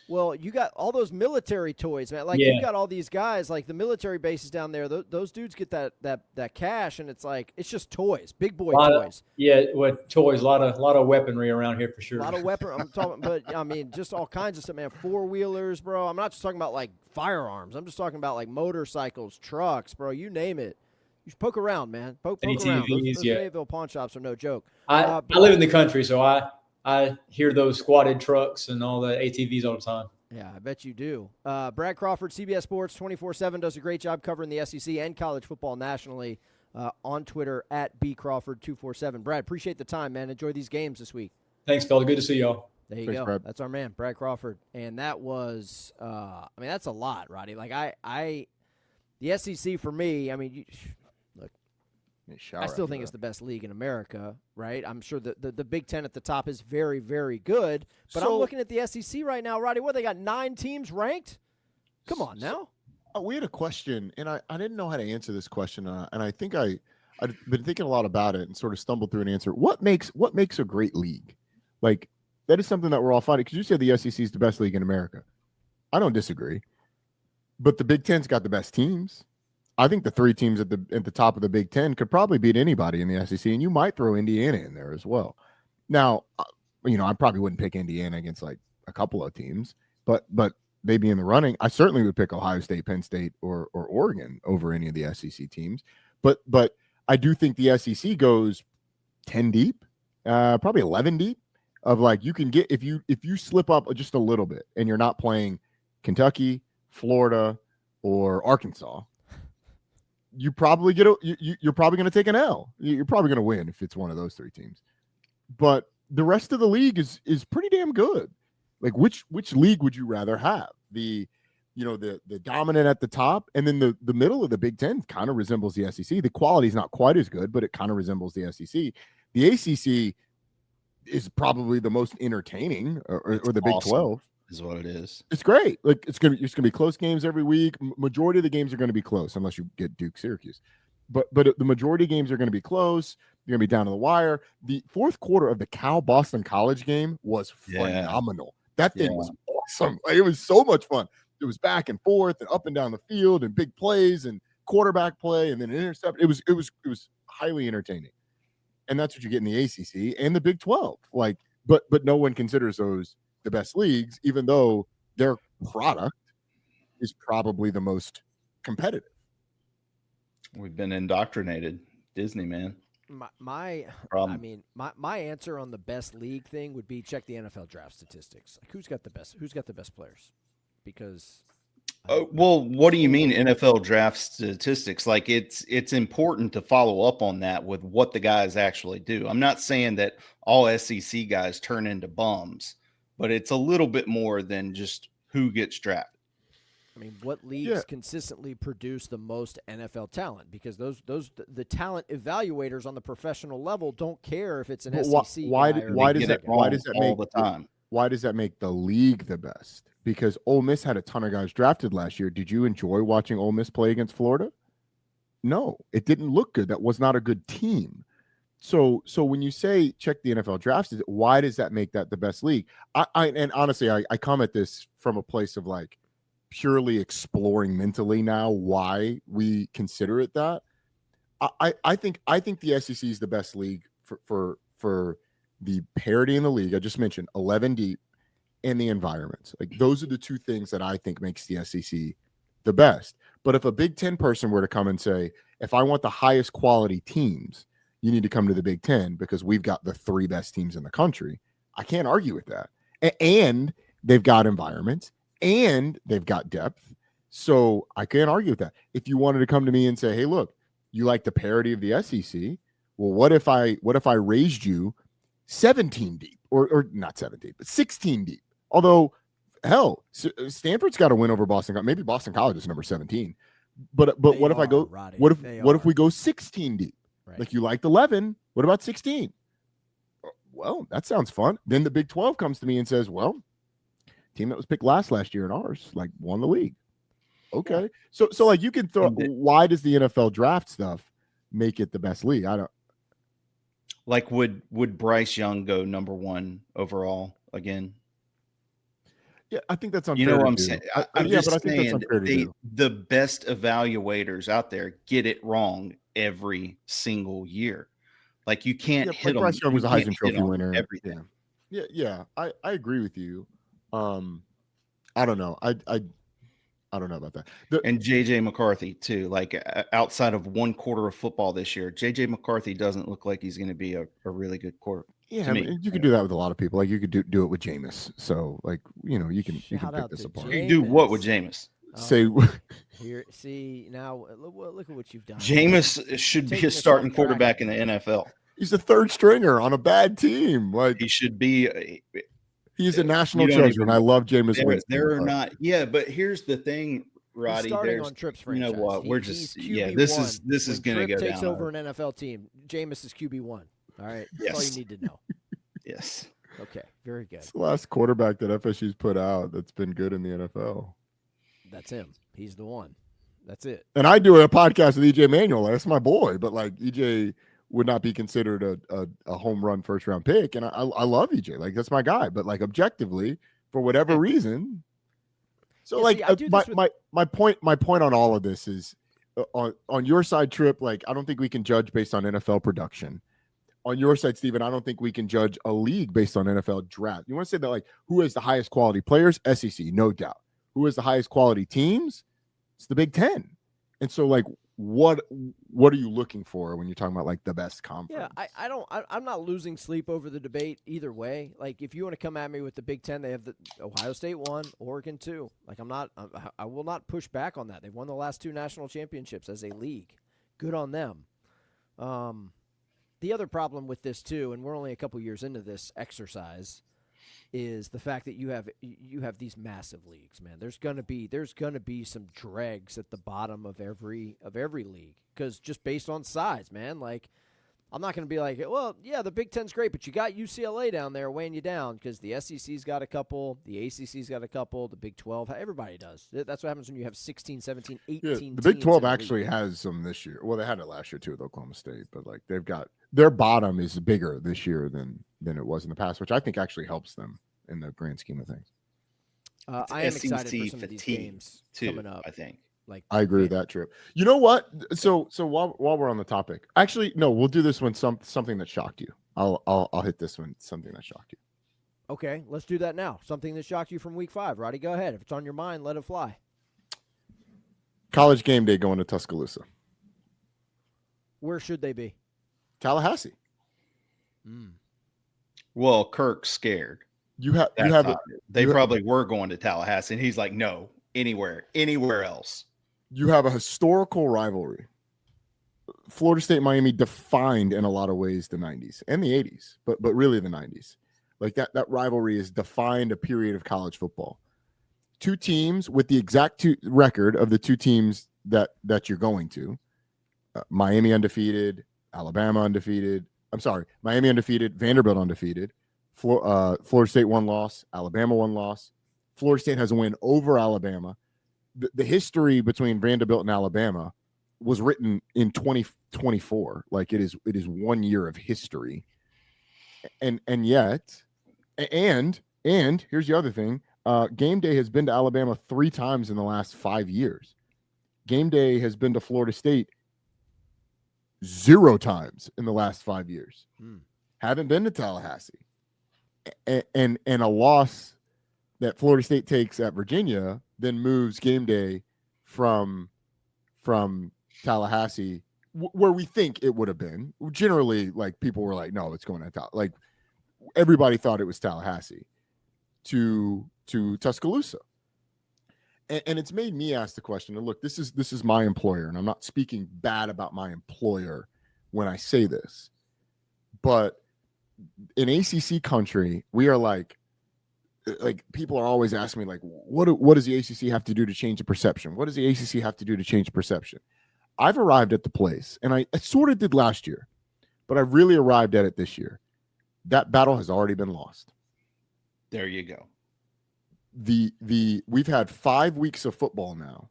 Well, you got all those military toys, man. Like you got all these guys, like the military bases down there. Those dudes get that cash, and it's like it's just toys, big boy toys. Toys. A lot of weaponry around here for sure. A lot of weapon. I'm talking, but I mean, just all kinds of stuff, man. 4-wheelers, bro. I'm not just talking about like firearms. I'm just talking about like motorcycles, trucks, bro. You name it. You should poke around, man. Poke ATVs, around. Those Fayetteville pawn shops are no joke. I live in the country, so I hear those squatted trucks and all the ATVs all the time. Yeah, I bet you do. Brad Crawford, CBS Sports 24/7, does a great job covering the SEC and college football nationally on Twitter at bcrawford247. Brad, appreciate the time, man. Enjoy these games this week. Thanks, fella. Good to see y'all. There you Thanks, go. Brad. That's our man, Brad Crawford. And that was, that's a lot, Roddy. Like, the SEC for me, I mean, look, I still think it's the best league in America, right? I'm sure the Big Ten at the top is very, very good. But I'm looking at the SEC right now, Roddy. What, they got 9 teams ranked? Come on now. We had a question, and I didn't know how to answer this question, and I think I've been thinking a lot about it and sort of stumbled through an answer. What makes a great league? Like, that is something that we're all fighting, because you said the SEC is the best league in America. I don't disagree. But the Big Ten's got the best teams. I think the 3 teams at the top of the Big Ten could probably beat anybody in the SEC, and you might throw Indiana in there as well. Now, I probably wouldn't pick Indiana against like a couple of teams, but they'd be in the running. I certainly would pick Ohio State, Penn State, or Oregon over any of the SEC teams. But I do think the SEC goes 10 deep, probably 11 deep. Of like, you can get, if you slip up just a little bit and you're not playing Kentucky, Florida, or Arkansas, you probably you're probably going to take an L. You're probably going to win if it's one of those 3 teams. But the rest of the league is pretty damn good. Like, which league would you rather have? The dominant at the top, and then the middle of the Big Ten kind of resembles the SEC. The quality is not quite as good, but it kind of resembles the SEC. The ACC is probably the most entertaining, or the Big 12 is what it is. It's great. Like, it's gonna be close games every week. Majority of the games are going to be close, unless you get Duke, Syracuse. But the majority of games are going to be close. You're going to be down to the wire. The fourth quarter of the Cal Boston College game was phenomenal. That thing was awesome. Like, it was so much fun. It was back and forth and up and down the field and big plays and quarterback play and then an intercept. It was highly entertaining. And that's what you get in the ACC and the Big 12. Like, but no one considers those the best leagues, even though their product is probably the most competitive. We've been indoctrinated. Disney, man. My answer on the best league thing would be check the NFL draft statistics. Like, who's got the best players? Because well, what do you mean NFL draft statistics? Like, it's important to follow up on that with what the guys actually do. I'm not saying that all SEC guys turn into bums, but it's a little bit more than just who gets drafted. I mean, what leagues consistently produce the most NFL talent? Because the talent evaluators on the professional level don't care if it's an SEC. Why does that all the time? why does that make the league the best? Because Ole Miss had a ton of guys drafted last year. Did you enjoy watching Ole Miss play against Florida? No, it didn't look good. That was not a good team. So when you say check the NFL drafts, why does that make that the best league? And honestly, I come at this from a place of like purely exploring mentally now why we consider it that. I think the SEC is the best league for the parity in the league. I just mentioned 11 deep and the environments. Like those are the two things that I think makes the SEC the best. But if a Big Ten person were to come and say, if I want the highest quality teams, you need to come to the Big Ten because we've got the 3 best teams in the country. I can't argue with that. And they've got environments and they've got depth. So I can't argue with that. If you wanted to come to me and say, hey, look, you like the parity of the SEC. Well, what if I raised you 17 deep or not 17, but 16 deep? Although, hell, Stanford's got to win over Boston. Maybe Boston College is number 17. But what if I go? Roddy, what if we go 16 deep? Right. Like you liked 11. What about 16? Well, that sounds fun. Then the Big 12 comes to me and says, well, team that was picked last year in ours, like won the league. Okay. Yeah. So like you can throw, why does the NFL draft stuff make it the best league? I don't. Like would Bryce Young go number 1 overall again? Yeah, I think that's unfair. You know what I'm do. saying? But I think that's unfair to do. The best evaluators out there get it wrong every single year. Like you can't hit them. Bryce Young was a Heisman Trophy winner. Everything. Yeah. I agree with you. I don't know. I don't know about that. And JJ McCarthy too. Like outside of 1 quarter of football this year, JJ McCarthy doesn't look like he's going to be a really good quarterback. Yeah, I mean, you could do that with a lot of people. Like you could do it with Jameis. So like you can pick this apart. You do what with Jameis? Say here. See now, look at what you've done. Jameis should be a starting quarterback in the NFL. He's a 3rd stringer on a bad team. Like he should be. He's a national treasure, and I love Jameis Winston. There are not. Yeah, but here's the thing, Roddy. He's starting on Tripp's franchise. You know what? We're just This is going to go down. Takes over an NFL team. Jameis is QB1. All right, that's all you need to know. Yes. Okay, very good. It's the last quarterback that FSU's put out that's been good in the NFL. That's him. He's the one. That's it. And I do a podcast with EJ Manuel. That's my boy, but like EJ would not be considered a home run 1st round pick. And I love EJ. Like that's my guy. But like objectively, for whatever reason. So my point on all of this is on your side, Tripp, like I don't think we can judge based on NFL production. On your side, Steven, I don't think we can judge a league based on NFL draft. You want to say that like who has the highest quality players? SEC, no doubt. Who has the highest quality teams? It's the Big Ten. And so like what are you looking for when you're talking about like the best conference? Yeah, I'm not losing sleep over the debate either way. Like if you want to come at me with the Big Ten, they have the Ohio State 1, Oregon 2. Like I will not push back on that. They've won the last 2 national championships as a league. Good on them. The other problem with this too, and we're only a couple years into this exercise, is the fact that you have these massive leagues, man. There's gonna be some dregs at the bottom of every league because just based on size, man. Like I'm not gonna be like, well, yeah, the Big Ten's great, but you got UCLA down there weighing you down because the SEC's got a couple, the ACC's got a couple, the Big 12, everybody does. That's what happens when you have 16, 17, 18 teams. The Big 12 actually has some this year. Well, they had it last year too with Oklahoma State, but like they've got their bottom is bigger this year than it was in the past, which I think actually helps them in the grand scheme of things. I am excited for some of these games coming up. I think. Like I agree with that, Tripp. You know what? So while we're on the topic, actually, no, we'll do this one. Something that shocked you. I'll hit this one. Something that shocked you. Okay, let's do that now. Something that shocked you from week 5. Roddy, go ahead. If it's on your mind, let it fly. College game day going to Tuscaloosa. Where should they be? Tallahassee. Well, Kirk's scared. They probably were going to Tallahassee, and he's like, no, anywhere else. You have a historical rivalry. Florida State, Miami defined in a lot of ways the 90s and the 80s, but really the 90s. Like that rivalry has defined a period of college football. 2 teams with the exact record of the 2 teams that you're going to. Miami undefeated, Alabama undefeated. I'm sorry, Miami undefeated, Vanderbilt undefeated. Florida State one loss, Alabama one loss. Florida State has a win over Alabama. The history between Vanderbilt and Alabama was written in 2024. Like it is 1 year of history. And yet, and here's the other thing. Game Day has been to Alabama 3 times in the last 5 years. Game Day has been to Florida State 0 times in the last 5 years. Haven't been to Tallahassee. And a loss that Florida State takes at Virginia then moves Game Day from Tallahassee, where we think it would have been. Generally, like people were like, no, it's going to Tallahassee. Like everybody thought it was Tallahassee to Tuscaloosa. And it's made me ask the question, and look, this is my employer, and I'm not speaking bad about my employer when I say this, but in ACC country, we are like people are always asking me, like, what does the ACC have to do to change the perception? What does the ACC have to do to change the perception? I've arrived at the place, and I sort of did last year, but I really arrived at it this year. That battle has already been lost. There you go. We've had 5 weeks of football now,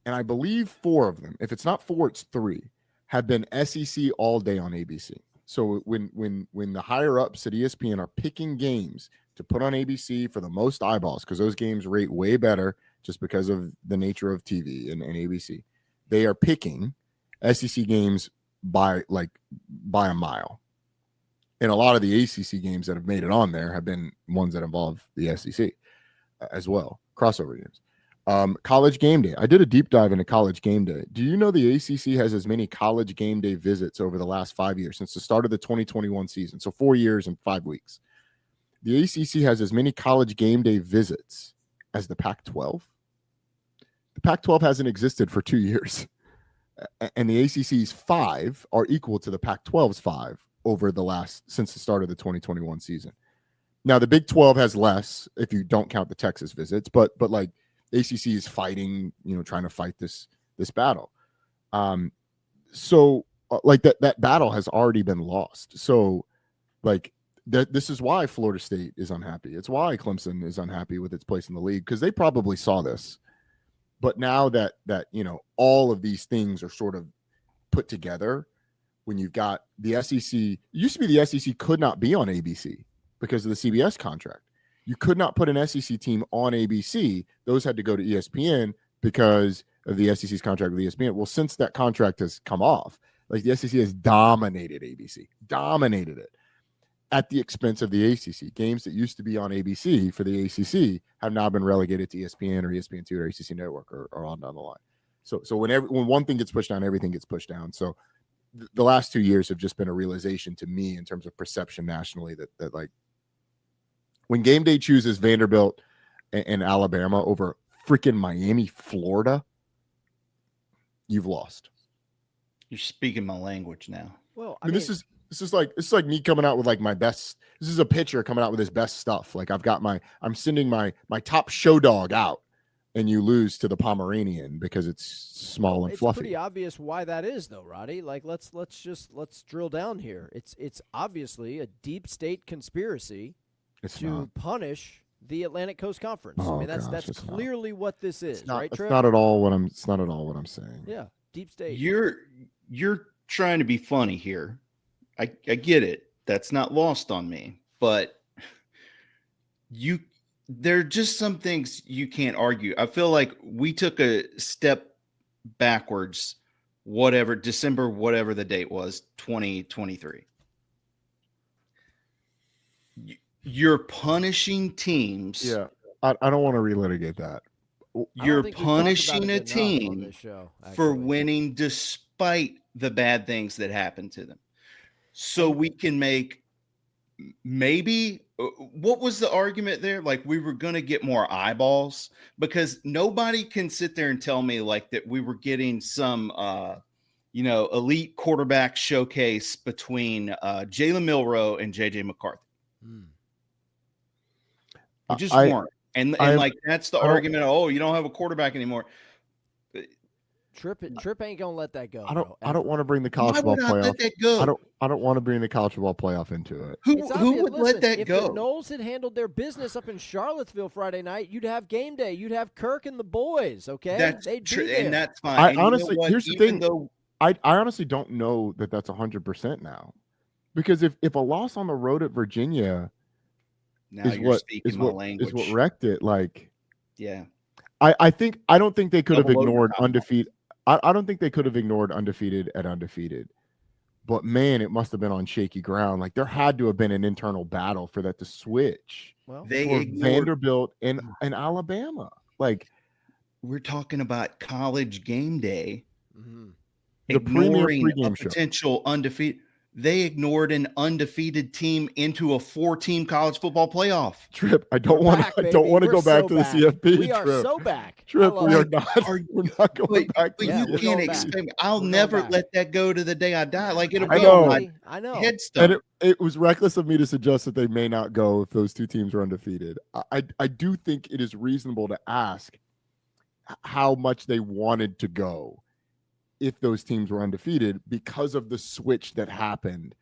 and I believe 4 of them, if it's not 4, it's 3, have been SEC all day on ABC. So when the higher ups at ESPN are picking games to put on ABC for the most eyeballs, because those games rate way better just because of the nature of TV and ABC, they are picking SEC games by a mile. And a lot of the ACC games that have made it on there have been ones that involve the SEC as well, crossover games. College Gameday. I did a deep dive into College Gameday. Do you know the ACC has as many College Gameday visits over the last 5 years since the start of the 2021 season? So 4 years and 5 weeks. The ACC has as many College Gameday visits as the Pac-12. The Pac-12 hasn't existed for 2 years. And the ACC's 5 are equal to the Pac-12's 5 since the start of the 2021 season. Now, the Big 12 has less if you don't count the Texas visits, but like ACC is fighting, trying to fight this battle. So that battle has already been lost. So like this is why Florida State is unhappy. It's why Clemson is unhappy with its place in the league, because they probably saw this. But now that all of these things are sort of put together, when you've got the SEC, it used to be the SEC could not be on ABC because of the CBS contract. You could not put an SEC team on ABC. Those had to go to ESPN because of the SEC's contract with ESPN. Well, since that contract has come off, like the SEC has dominated ABC, dominated it at the expense of the ACC. Games that used to be on ABC for the ACC have now been relegated to ESPN or ESPN2 or ACC Network or on down the line. So when one thing gets pushed down, everything gets pushed down. So the last 2 years have just been a realization to me in terms of perception nationally that like when Game Day chooses Vanderbilt and Alabama over freaking Miami, Florida, you've lost. You're speaking my language now. Well, I mean, this is like me coming out with like my best. This is a pitcher coming out with his best stuff. Like I'm sending my top show dog out, and you lose to the Pomeranian because it's small and fluffy. It's pretty obvious why that is, though, Roddy. Like let's drill down here. It's obviously a deep state conspiracy to punish the Atlantic Coast Conference. Oh, I mean, that's clearly what this is, right, Tripp? It's not at all what I'm saying. Yeah, deep state. You're trying to be funny here. I get it. That's not lost on me. But there are just some things you can't argue. I feel like we took a step backwards, December, whatever the date was, 2023. You're punishing teams. Yeah, I don't want to relitigate that. You're punishing a team for winning despite the bad things that happened to them. So we can make maybe what was the argument there? Like we were going to get more eyeballs, because nobody can sit there and tell me like that we were getting some elite quarterback showcase between Jalen Milroe and JJ McCarthy. We just weren't. And like that's the argument. Oh, you don't have a quarterback anymore. Tripp ain't gonna let that go. I don't want to bring the college Why football would I playoff. let that go? I don't want to bring the college football playoff into it. Who would let that if go? If the Noles had handled their business up in Charlottesville Friday night, you'd have game day. You'd have Kirk and the boys. Okay, That's they'd true, be there. and that's fine. I And you know honestly, what? here's the Even thing. though I honestly don't know that that's 100% now, because if a loss on the road at Virginia now is you're what speaking is my what language. is what wrecked it, like yeah. I don't think they could have Double ignored overtime. undefeated. I don't think they could have ignored undefeated at undefeated. But man, it must have been on shaky ground. Like there had to have been an internal battle for that to switch Well, They for ignored. Vanderbilt and Alabama. Like We're talking about College Game Day. mhm. the premier Ignoring a pregame show. potential undefeated. They ignored an undefeated team into a 4-team college football playoff. Tripp, I don't We're want back, to. I don't baby. want to We're go back so to the back. CFP. We are Tripp. so back. Tripp, I love we are it. not. Are We're not going back to But Yeah, you we're can't going back. expect. I'll We're never going back. let that go to the day I die. Like it'll I be know. on my buddy. I know. headstone. And it was reckless of me to suggest that they may not go if those two teams are undefeated. I do think it is reasonable to ask how much they wanted to go if those teams were undefeated because of the switch that happened.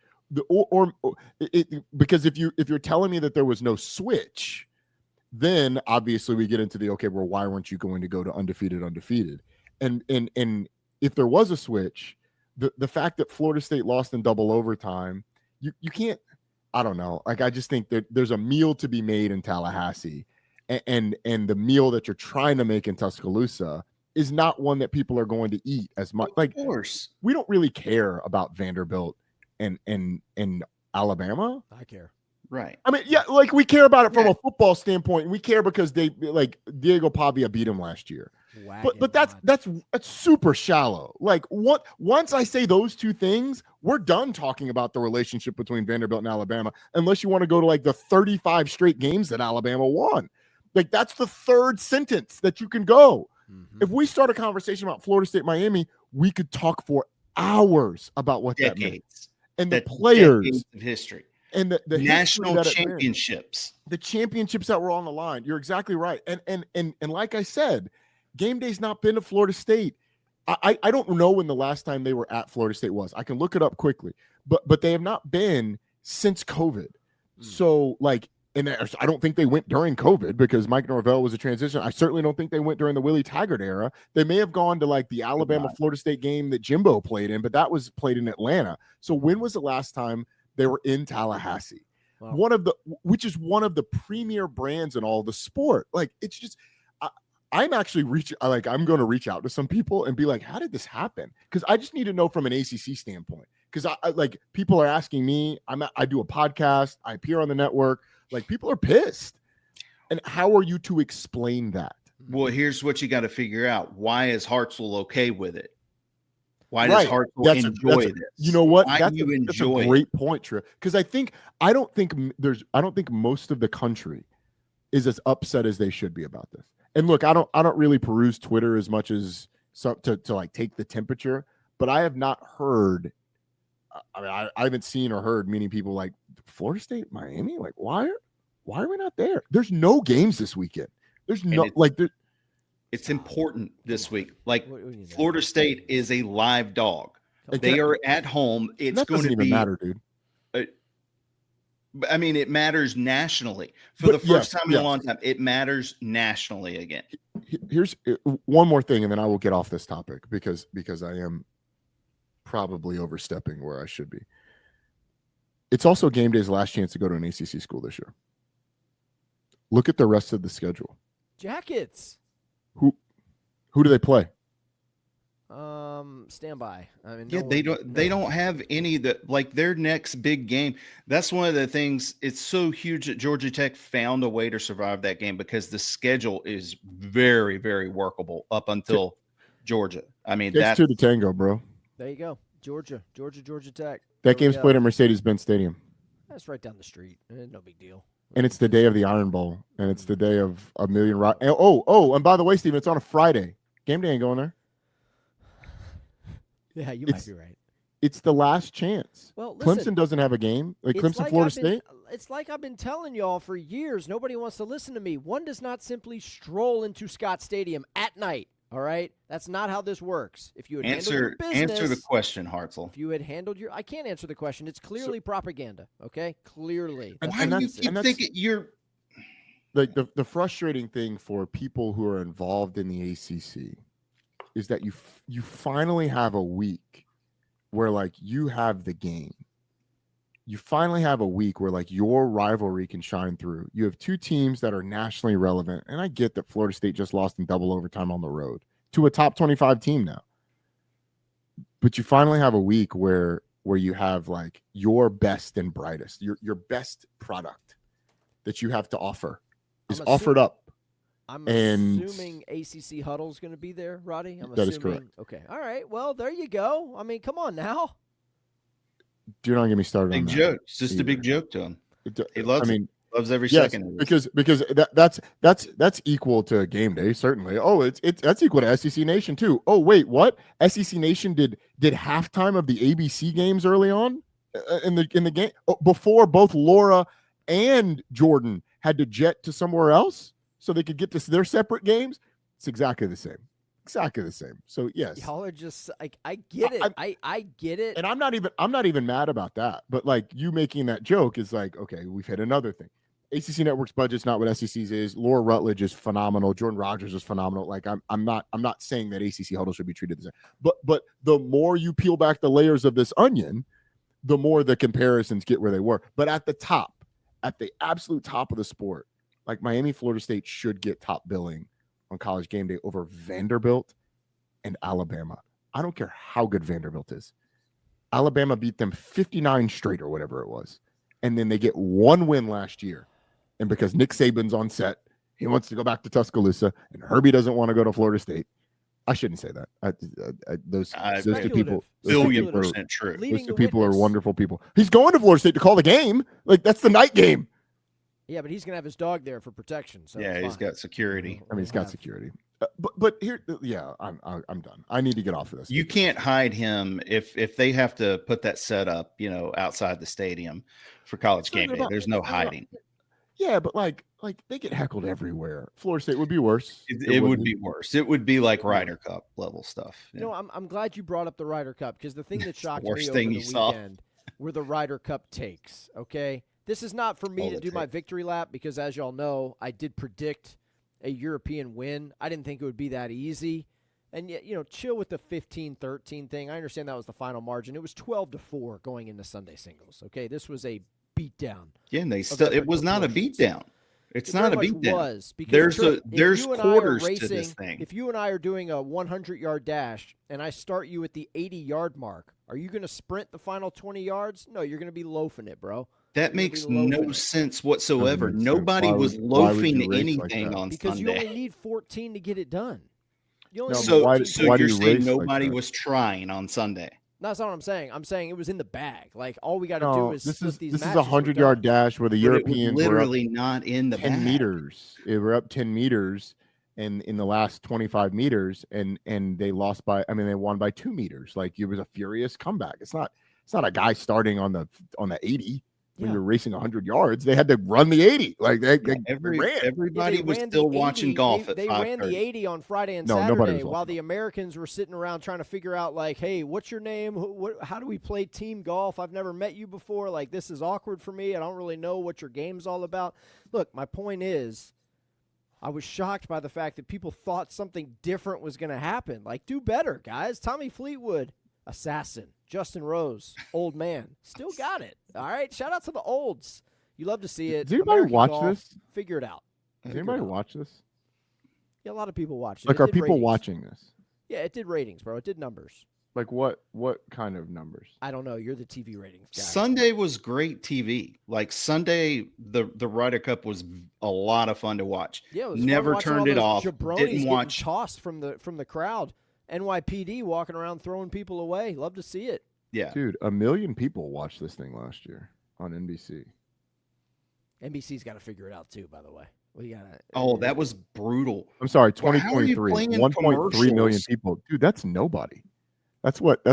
Because if you're telling me that there was no switch, then obviously we get into the okay, well, why weren't you going to go to undefeated? And if there was a switch, the fact that Florida State lost in double overtime, you can't. I don't know. Like I just think that there's a meal to be made in Tallahassee, and the meal that you're trying to make in Tuscaloosa is not one that people are going to eat as much. Like Of course. we don't really care about Vanderbilt and Alabama. I care. Right. I mean, yeah, like we care about it from a football standpoint. We care because they like Diego Pavia beat them last year. But that's super shallow. Like once I say those two things, we're done talking about the relationship between Vanderbilt and Alabama, unless you want to go to like the 35 straight games that Alabama won. Like that's the third sentence that you can go. Mhm. If we start a conversation about Florida State, Miami, we could talk for hours about what that meant. Decades. And the Decades players of history. and the National history that it ran. championships. The championships that were on the line. You're exactly right. And like I said, game day's not been to Florida State. I don't know when the last time they were at Florida State was. I can look it up quickly, but they have not been since COVID. So like, and I don't think they went during COVID because Mike Norvell was a transition. I certainly don't think they went during the Willie Taggart era. They may have gone to like the Alabama Florida State game that Jimbo played in, but that was played in Atlanta. So when was the last time they were in Tallahassee? Wow. Which is one of the premier brands in all the sport. Like it's just, I'm actually I'm going to reach out to some people and be like, how did this happen? Because I just need to know from an ACC standpoint. Because I like people are asking me. I do a podcast. I appear on the network. Like people are pissed. And how are you to explain that? Well, here's what you got to figure out. Why is Hartzell okay with it? Why does Hartzell enjoy this? You know what? Why That's do you enjoy a great point, Tripp. Because I don't think most of the country is as upset as they should be about this. And look, I don't really peruse Twitter as much as to like take the temperature, but I have not heard. I mean, I haven't seen or heard many people like Florida State, Miami. Like, why are we not there? There's no games this weekend. There's no It's important this week. Like What do you need? Florida State is a live dog. They are at home. It's that going doesn't to even be matter, dude. I mean, it matters nationally for the first time in a long time. It matters nationally again. Here's one more thing, and then I will get off this topic because I am probably overstepping where I should be. It's also game day's last chance to go to an ACC school this year. Look at the rest of the schedule. Jackets. Who do they play? Stand by. I mean, Yeah, they don't have any that like their next big game. That's one of the things. It's so huge that Georgia Tech found a way to survive that game because the schedule is very, very workable up until Georgia. I mean, That's to the tango, bro. There you go. Georgia Tech. That game's played at Mercedes-Benz Stadium. That's right down the street. No big deal. And it's the day of the Iron Bowl, and it's the day of a million. And by the way, Steven, it's on a Friday. Game day ain't going there. Yeah, you might be right. It's the last chance. Well, listen, Clemson doesn't have a game. Like Clemson, Florida State. It's like I've been telling y'all for years. Nobody wants to listen to me. One does not simply stroll into Scott Stadium at night All right? That's not how this works. If you had handled your business. Answer the question, Hartzell. If you had handled your. I can't answer the question. It's clearly propaganda, okay? Clearly. Why do you keep thinking you're. Like the frustrating thing for people who are involved in the ACC is that you finally have a week where like you have the game. You finally have a week where like your rivalry can shine through. You have two teams that are nationally relevant, and I get that Florida State just lost in double overtime on the road to a top 25 team now. But you finally have a week where you have like your best and brightest, your best product that you have to offer is offered up. I'm assuming ACC Huddle's going to be there, Roddy. That is correct. Okay. All right. Well, there you go. I mean, come on now. Do not get me started on Big that. joke. It's just a big joke to him. He loves. Loves every yes, second. Because that's equal to game day, certainly. Oh, that's equal to SEC Nation too. Oh, wait, what? SEC Nation did halftime of the ABC games early on in the game before both Laura and Jordan had to jet to somewhere else so they could get to their separate games. It's exactly the same. Exactly the same. So yes, y'all are just like, I get it. I get it. And I'm not even mad about that. But like you making that joke is like, okay, we've hit another thing. ACC Network's budget's not what SEC's is. Laura Rutledge is phenomenal. Jordan Rogers is phenomenal. Like I'm not saying that ACC Huddle should be treated the same. But the more you peel back the layers of this onion, the more the comparisons get where they were. But at the top, at the absolute top of the sport, like Miami, Florida State should get top billing on College Game Day over Vanderbilt and Alabama. I don't care how good Vanderbilt is. Alabama beat them 59 straight or whatever it was. And then they get one win last year. And because Nick Saban's on set, he wants to go back to Tuscaloosa, and Herbie doesn't want to go to Florida State. I shouldn't say that. Those two people, $1,000,000,000% true. Those two people are wonderful people. He's going to Florida State to call the game. Like that's the night game. Yeah, but he's gonna have his dog there for protection. So yeah, he's got security. I mean, he's got security. But here, yeah, I'm done. I need to get off of this. You can't hide him if they have to put that setup, outside the stadium for College Game Day. There's no hiding. Yeah, but like they get heckled everywhere. Florida State would be worse. It would be worse. It would be like Ryder Cup level stuff. I'm glad you brought up the Ryder Cup because the thing that shocked me over the weekend were the Ryder Cup takes. Okay, this is not for me to do my victory lap because, as y'all know, I did predict a European win. I didn't think it would be that easy. And yet, chill with the 15-13 thing. I understand that was the final margin. It was 12-4 going into Sunday singles. Okay, this was a beatdown. Yeah, and it was not a beatdown. It's not a beatdown. Was because there's quarters to this thing. If you and I are doing a 100-yard dash and I start you at the 80-yard mark, are you going to sprint the final 20 yards? No, you're going to be loafing it, bro. That makes no sense whatsoever. Nobody was loafing anything on because Sunday. You only need 14 to get it done. So you're saying nobody was trying on Sunday? That's not what I'm saying. I'm saying it was in the bag. Like all we got to do is this is a 100-yard dash where the Europeans were literally not in the 10 bag. meters. They were up 10 meters, and in the last 25 meters, and they lost by. I mean, they won by 2 meters. Like it was a furious comeback. It's not a guy starting on the 80. When you're racing 100 yards, they had to run the 80. Like they ran. Everybody was still watching golf at 5:30. They ran the 80 on Friday and Saturday while the Americans were sitting around trying to figure out, like, hey, what's your name? How do we play team golf? I've never met you before. Like, this is awkward for me. I don't really know what your game's all about. Look, my point is, I was shocked by the fact that people thought something different was going to happen. Like, do better, guys. Tommy Fleetwood, assassin. Justin Rose, old man, still got it. All right, shout out to the olds. You love to see it. Does anybody watch this? Figure it out. Does anybody watch this? Yeah, a lot of people watch it. Like, are people watching this? Yeah, it did ratings, bro. It did numbers. Like what kind of numbers? I don't know. You're the TV ratings guy. Sunday was great TV. Like Sunday, the Ryder Cup was a lot of fun to watch. Yeah, it was never turned it off. Didn't watch tossed from the crowd. NYPD walking around throwing people away. Love to see it. Yeah. Dude, 1 million people watched this thing last year on NBC. NBC's got to figure it out too, by the way. That was brutal. I'm sorry, 2023, 1.3 million people. Dude, that's nobody. That's what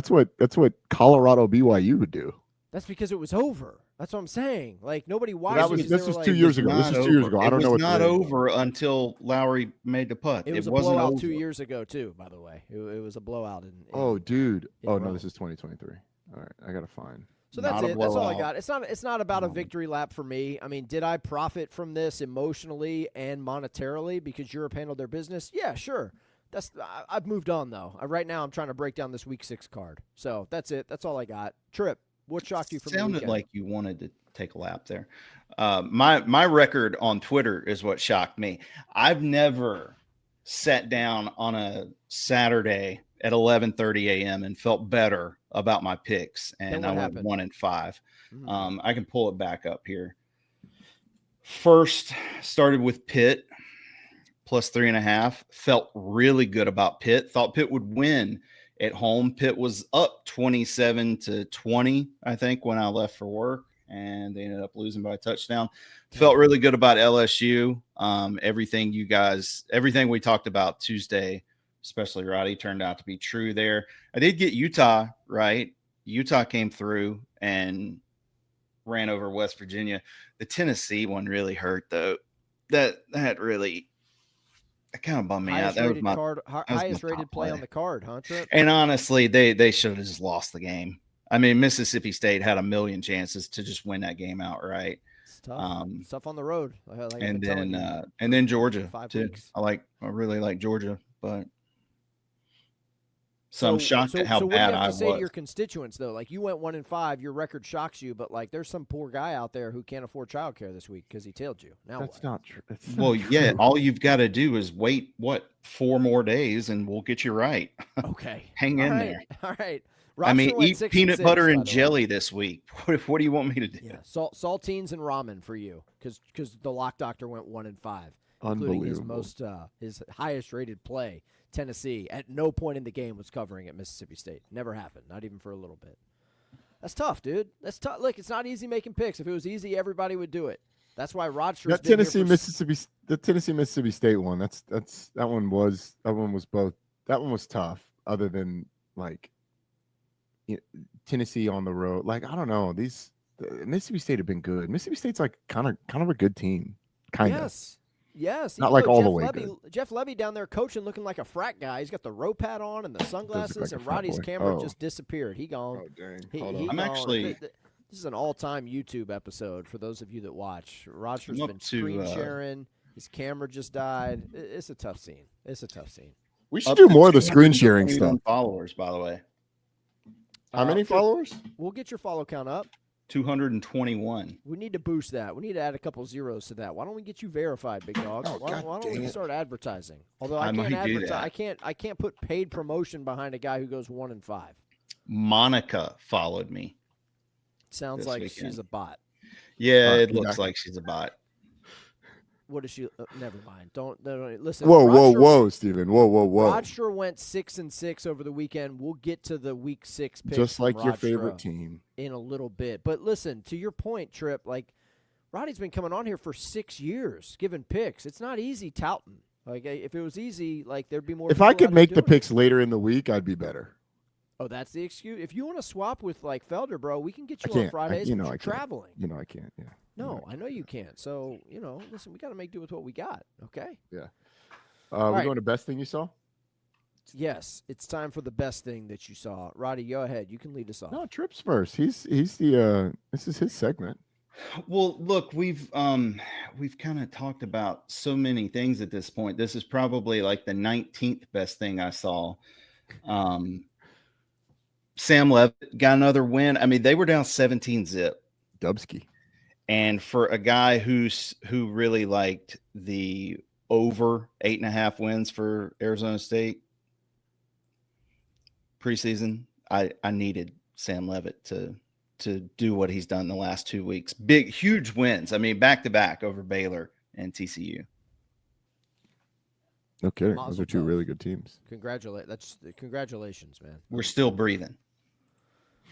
Colorado BYU would do. That's because it was over. That's what I'm saying. Like, nobody watched That was it. this was 2 years ago. This is 2 years ago. I don't know It what was the not rating was. over until Lowry made the putt. It was a wasn't blowout over. 2 years ago, too, by the way. It was a blowout. Oh, dude. in Oh, no, Rome. this is 2023. All right, I got to find. So that's Not a it. That's all I blowout. got. It's not about a victory lap for me. I mean, did I profit from this emotionally and monetarily because Europe handled their business? Yeah, sure. I've moved on, though. Right now I'm trying to break down this Week 6 card. So that's it. That's all I got. Tripp, what shocked you from the Sounded weekend? like you wanted to take a lap there. My record on Twitter is what shocked me. I've never sat down on a Saturday at 11:30 a.m. and felt better about my picks, and I went 1-5. I can pull it back up here. First, started with Pitt plus 3.5. Felt really good about Pitt. Thought Pitt would win at home. Pitt was up 27-20, I think, when I left for work, and they ended up losing by a touchdown. Felt really good about LSU. Everything we talked about Tuesday, especially Roddy, turned out to be true there. I did get Utah right. Utah came through and ran over West Virginia. The Tennessee one really hurt, though. That really kind of bummed me out. That was highest rated play on the card, huh, Tripp? And honestly, they should have just lost the game. I mean, Mississippi State had a million chances to just win that game outright. It's tough. It's tough on the road. And then Georgia 5 too. weeks. I really like Georgia, but I'm shocked at how what bad do you have I to say to was. your constituents, though? Like, you went 1-5, your record shocks you, but like, there's some poor guy out there who can't afford childcare this week because he tailed you. Now That's what? not true. Well, yeah, all you've got to do is wait 4 more days, and we'll get you right. Okay, Hang in there. All right. I mean, Rodstra went eat 6 peanut 6, butter by and the way. jelly this week. What do you want me to do? Yeah, saltines and ramen for you, because the lock doctor went 1-5, including his his highest rated play. Tennessee at no point in the game was covering at Mississippi State. Never happened, not even for a little bit. That's tough, dude. That's tough. Look, it's not easy making picks. If it was easy, everybody would do it. That's why Rodstra. The Tennessee Mississippi State one. That one was both. That one was tough. Other than like Tennessee on the road, like I don't know. Mississippi State have been good. Mississippi State's like kind of a good team. Kind of. Yes. Not Even like though all the Jeff way Levy, good. Jeff Levy down there coaching, looking like a frat guy. He's got the rope hat on and the sunglasses, like a and frat Roddy's boy. camera Oh. just disappeared. He gone. Oh dang! He Hold on. gone. I'm actually- This is an all-time YouTube episode for those of you that watch. Rodstra's I'm up been to, screen sharing. His camera just died. It's a tough scene. We should Up do to more of the screen sharing 221 stuff. followers, by the way. How many Sure. followers? We'll get your follow count up. 221. We need to boost that. We need to add a couple zeros to that. Why don't we get you verified, big dog? Oh, why God don't we dang it. start advertising? Although I I can't might do advertise. that. I can't put paid promotion behind a guy who goes 1-5. Monica followed me. Sounds This like weekend. she's a bot. Yeah, it yeah. looks like she's a bot. What is she? Never mind. Don't listen. Whoa, Steven. Whoa. Rodstra went 6-6 over the weekend. We'll get to the Week 6 picks Just like from your Rodstra favorite team. in a little bit. But listen, to your point, Tripp, like Roddy's been coming on here for 6 years, giving picks. It's not easy touting. Like if it was easy, like there'd be more. If I people could out make there the doing it. picks later in the week, I'd be better. Oh, that's the excuse. If you want to swap with like Felder, bro, we can get I you on can't. Fridays. I but you're can't. traveling. I can't. Yeah. No, I know you can't. So listen, we got to make do with what we got. Okay. We're right. going to best thing you saw. Yes, it's time for the best thing that you saw. Roddy, go ahead. You can lead us off. No, Tripp's first. He's the. This is his segment. Well, look, we've kind of talked about so many things at this point. This is probably like the 19th best thing I saw. Sam Levitt got another win. I mean, they were down 17-0. Dubsky. And for a guy who really liked the over 8.5 wins for Arizona State preseason, I needed Sam Levitt to do what he's done the last 2 weeks. Huge wins. I mean, back to back over Baylor and TCU. No kidding. Mazel Those are two tov. really good teams. Congratulations, man. We're still breathing.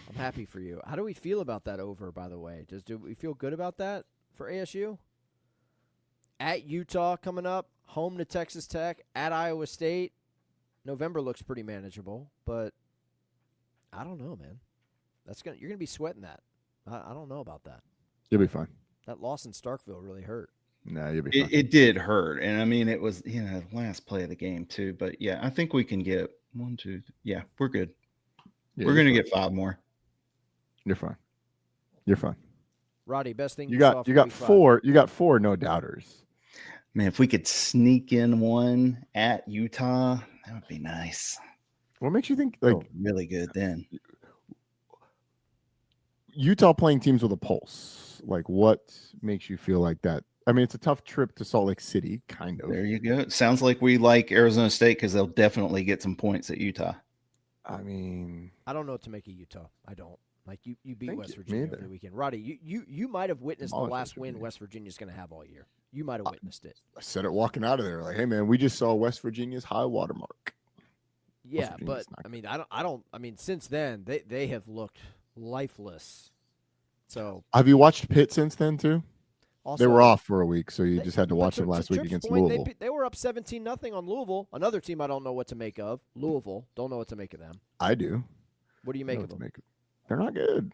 I'm happy for you. How do we feel about that over, by the way? Do we feel good about that for ASU? At Utah coming up, home to Texas Tech, at Iowa State. November looks pretty manageable, but I don't know, man. You're gonna be sweating that. I don't know about that. You'll be fine. That loss in Starkville really hurt. Nah, you'll be fine. It did hurt, and I mean, it was last play of the game too. But yeah, I think we can get 1, 2. Yeah, we're good. Yeah, we're you're gonna fine. get 5 more. You're fine. You're fine. Roddy, best thing You saw got from week 4. You got 4 no doubters. Man, if we could sneak in one at Utah, that would be nice. What makes you think Really good then? Utah playing teams with a pulse? Like, what makes you feel like that? I mean, it's a tough trip to Salt Lake City, kind of. There you go. It sounds like we like Arizona State because they'll definitely get some points at Utah. I mean, I don't know what to make of Utah. I don't. Like you beat Thank West you. Me Virginia over either. the weekend. Roddy, you might have witnessed the Demolished last West win Virginia. West Virginia's going to have all year. You might have witnessed it. I said it walking out of there. Like, hey man, we just saw West Virginia's high water mark. Yeah, Virginia's but not I mean, I mean, since then they have looked lifeless. So Have you watched Pitt since then too? also They were off for a week, so you they- just had to but watch them last week Tripp's against point, Louisville. They were up 17-0 on Louisville. Another team I don't know what to make of. Louisville, don't know what to make of them. I do. What do you I make know of what them? to They're not good.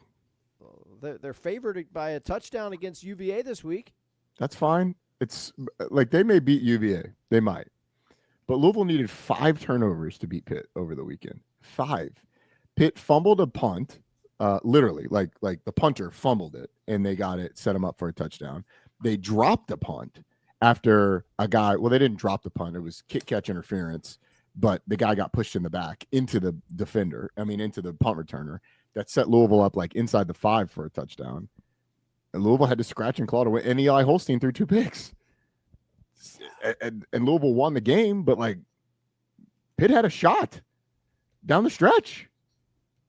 They're favored by a touchdown against UVA this week. That's fine. It's like they may beat UVA. They might. But Louisville needed 5 turnovers to beat Pitt over the weekend. 5. Pitt fumbled a punt, literally, like the punter fumbled it, and they got it, set him up for a touchdown. They dropped the punt after a guy. Well, they didn't drop the punt. It was kick catch interference, but the guy got pushed in the back into the defender. I mean, into the punt returner. That set Louisville up like inside the 5 for a touchdown. And Louisville had to scratch and claw to win. And Eli Holstein threw 2 picks. And Louisville won the game, but like Pitt had a shot down the stretch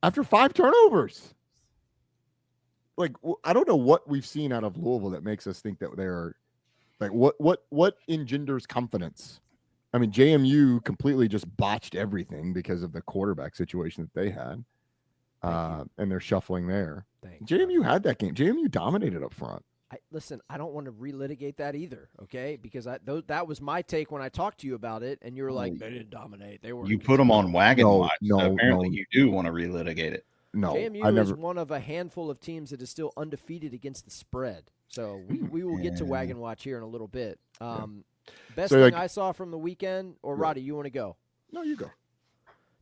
after 5 turnovers. Like, I don't know what we've seen out of Louisville that makes us think that they're like, what engenders confidence? I mean, JMU completely just botched everything because of the quarterback situation that they had. And they're shuffling there. Thanks, JMU had that game. JMU dominated up front. Listen, I don't want to relitigate that either, okay? Because that was my take when I talked to you about it, and you were like, they didn't dominate. They were. You put them on wagon watch. No, so apparently no. you do want to relitigate it. No, JMU is one of a handful of teams that is still undefeated against the spread. So we will get to wagon watch here in a little bit. Best So, thing like- I saw from the weekend, or Roddy, you want to go? No, you go.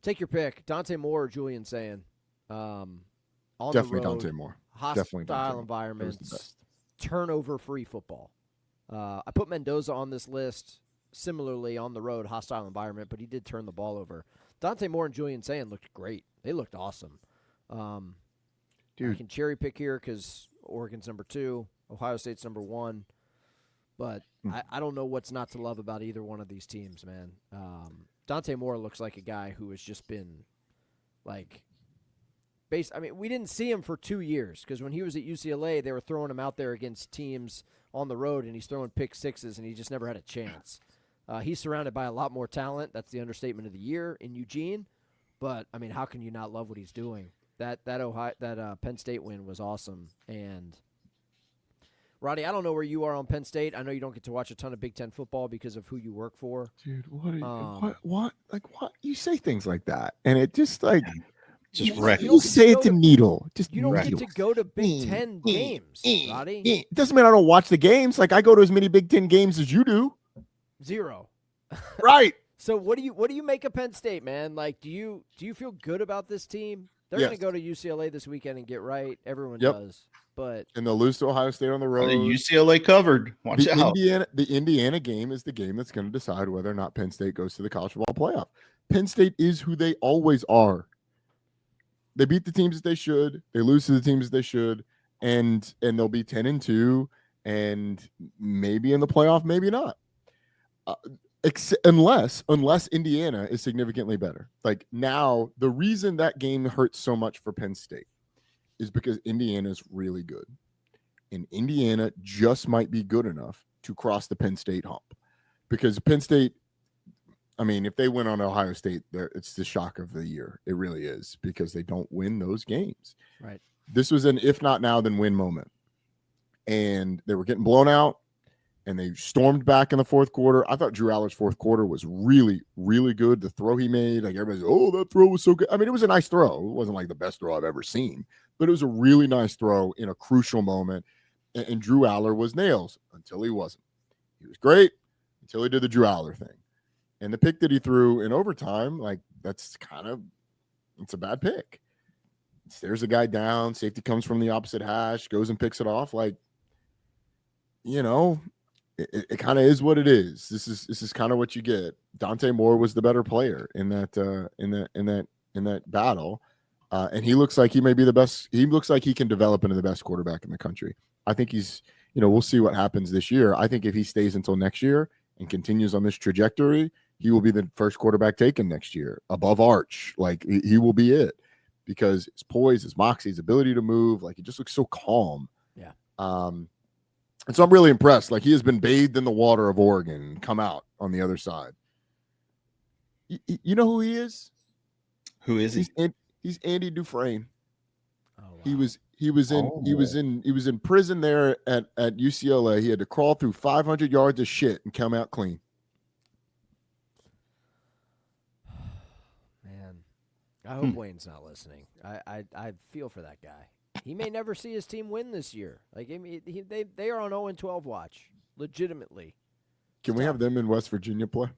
Take your pick. Dante Moore or Julian saying. On Definitely the road, Dante Moore. hostile Definitely Dante Moore. That was the environments, best. turnover-free football. I put Mendoza on this list, similarly on the road, hostile environment, but he did turn the ball over. Dante Moore and Julian Sayin looked great. They looked awesome. I Dude. can cherry pick here because Oregon's number 2, Ohio State's number 1, but I don't know what's not to love about either one of these teams, man. Dante Moore looks like a guy who has just been like I mean, we didn't see him for 2 years because when he was at UCLA, they were throwing him out there against teams on the road, and he's throwing pick sixes, and he just never had a chance. He's surrounded by a lot more talent. That's the understatement of the year in Eugene. But, I mean, how can you not love what he's doing? That Penn State win was awesome. And, Roddy, I don't know where you are on Penn State. I know you don't get to watch a ton of Big Ten football because of who you work for. Dude, what are you, what? Like, what? You say things like that, and it just like Just You wreck. don't you get to say go it to to- needle. Just You don't needle. get to go to Big Ten games, Roddy. It doesn't mean I don't watch the games. Like I go to as many Big Ten games as you do. 0. Right. So what do you make of Penn State, man? Like, do you feel good about this team? They're Yes. going to go to UCLA this weekend and get right. Everyone Yep. does, but And they'll lose to Ohio State on the road. UCLA covered. Watch The out. Indiana game is the game that's going to decide whether or not Penn State goes to the college football playoff. Penn State is who they always are. They beat the teams that they should. They lose to the teams that they should, and they'll be 10-2, and maybe in the playoff, maybe not. Unless Indiana is significantly better. Like now, the reason that game hurts so much for Penn State is because Indiana is really good. And Indiana just might be good enough to cross the Penn State hump. Because Penn State, I mean, if they win on Ohio State, it's the shock of the year. It really is because they don't win those games. right. This was an if not now, then win moment. And they were getting blown out. and they stormed back in the fourth quarter. I thought Drew Aller's fourth quarter was really, really good. The throw he made, like everybody's, oh, that throw was so good. I mean, it was a nice throw. It wasn't like the best throw I've ever seen, but it was a really nice throw in a crucial moment. And Drew Aller was nails until he wasn't. He was great until he did the Drew Aller thing. And the pick that he threw in overtime, like that's it's a bad pick. Stares the guy down. Safety comes from the opposite hash, goes and picks it off. Like, you know, it kind of is what it is. This is kind of what you get. Dante Moore was the better player in that battle, and he looks like he may be the best. He looks like he can develop into the best quarterback in the country. I think he's. We'll see what happens this year. I think if he stays until next year and continues on this trajectory, he will be the first quarterback taken next year above Arch. Like he will be it because his poise, his moxie, his ability to move, like he just looks so calm. Yeah. And so I'm really impressed. Like he has been bathed in the water of Oregon and come out on the other side. You know who he is? Who is he? He's Andy Dufresne. Oh, wow. He was in prison there at UCLA. He had to crawl through 500 yards of shit and come out clean. Man, I hope Wayne's not listening. I feel for that guy. He may never see his team win this year. Like they are on 0-12 watch, legitimately. Can we have them in West Virginia play?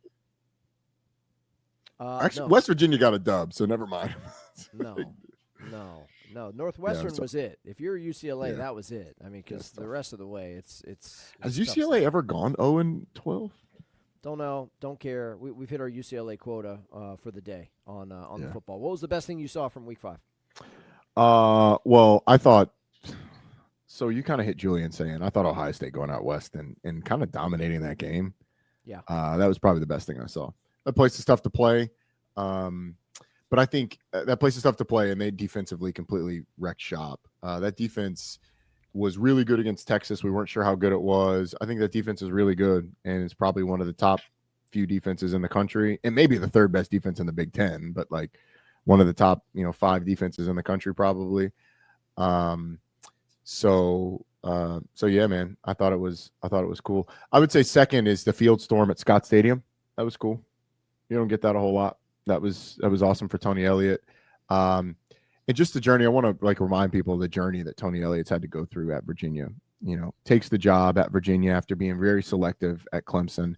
Actually, no. West Virginia got a dub, so never mind. No. Northwestern was it. If you're UCLA, that was it. I mean, because the rest of the way, it's Has UCLA ever gone 0-12? Don't know. Don't care. We've hit our UCLA quota for the day on the football. What was the best thing you saw from Week 5? Well, I thought so. You kind of hit Julian saying I thought Ohio State going out west and kind of dominating that game. Yeah, that was probably the best thing I saw. That place is tough to play, but I think that place is tough to play, and they defensively completely wrecked shop. That defense was really good against Texas. We weren't sure how good it was. I think that defense is really good, and it's probably one of the top few defenses in the country, and maybe the third best defense in the Big Ten, but like one of the top 5 defenses in the country probably. So yeah, man, I thought it was cool. I would say second is the field storm at Scott Stadium. That was cool. You don't get that a whole lot. That was awesome for Tony Elliott. And just the journey, I want to remind people of the journey that Tony Elliott's had to go through at Virginia. Takes the job at Virginia after being very selective at Clemson.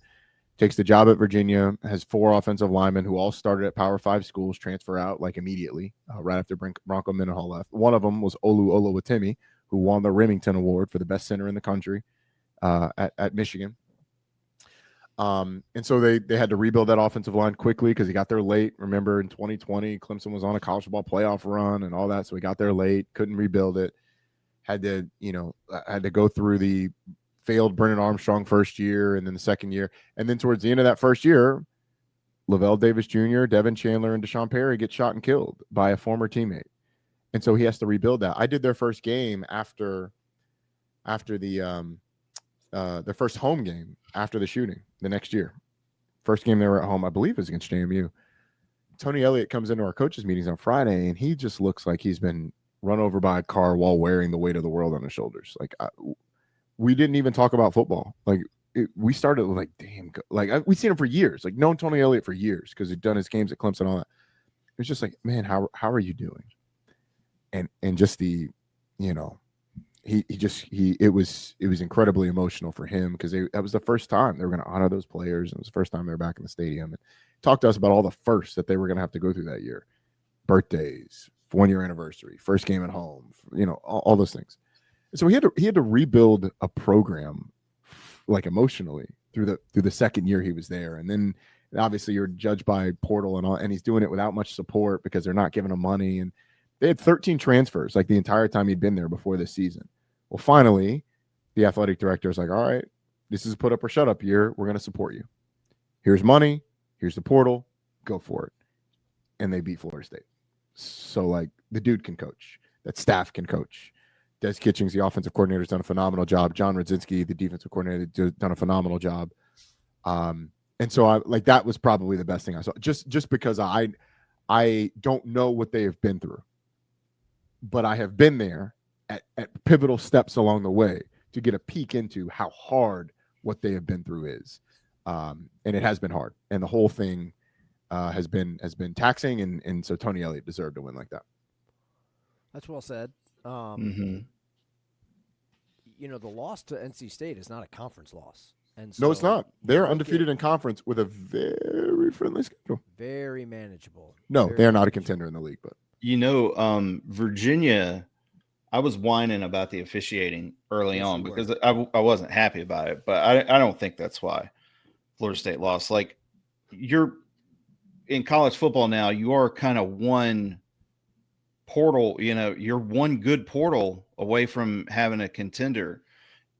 Takes the job at Virginia, has 4 offensive linemen who all started at Power 5 schools, transfer out immediately, right after Bronco Mendenhall left. One of them was Olu Olawatimi, who won the Remington Award for the best center in the country at Michigan. And so they had to rebuild that offensive line quickly because he got there late. Remember, in 2020, Clemson was on a college football playoff run and all that, so he got there late, couldn't rebuild it. Had to go through the failed Brennan Armstrong first year and then the second year. And then towards the end of that first year, Lavelle Davis Jr., Devin Chandler, and Deshaun Perry get shot and killed by a former teammate. And so he has to rebuild that. I did their first game after the first home game after the shooting the next year. First game they were at home, I believe it was against JMU. Tony Elliott comes into our coaches meetings on Friday, and he just looks like he's been run over by a car while wearing the weight of the world on his shoulders. We didn't even talk about football. We started we've seen him for years, known Tony Elliott for years because he'd done his games at Clemson and all that. It was just like, man, how are you doing? And just the, it was incredibly emotional for him because that was the first time they were going to honor those players. And it was the first time they were back in the stadium and talked to us about all the firsts that they were going to have to go through that year. Birthdays, 1-year anniversary, first game at home, all those things. So he had to rebuild a program emotionally through the second year he was there. And then obviously you're judged by portal and all, and he's doing it without much support because they're not giving him money. And they had 13 transfers the entire time he'd been there before this season. Well, finally, the athletic director is like, all right, this is a put up or shut up year. We're going to support you. Here's money. Here's the portal. Go for it. And they beat Florida State. So the dude can coach. That staff can coach. Des Kitchings, the offensive coordinator, has done a phenomenal job. John Radzinski, the defensive coordinator, done a phenomenal job. And so that was probably the best thing I saw. Just because I don't know what they have been through, but I have been there at pivotal steps along the way to get a peek into how hard what they have been through is. And it has been hard. And the whole thing has been taxing. And so Tony Elliott deserved to win like that. That's well said. Mhm. You know, the loss to NC State is not a conference loss. And No, it's so not. They're look undefeated at- in conference with a very friendly schedule. Very manageable. No, Very they are not a manageable. contender in the league, but You know, Virginia, I was whining about the officiating early Yes, on you were. because I wasn't happy about it, but I don't think that's why Florida State lost. Like, you're in college football now, you are kind of one portal, you know, you're one good portal away from having a contender.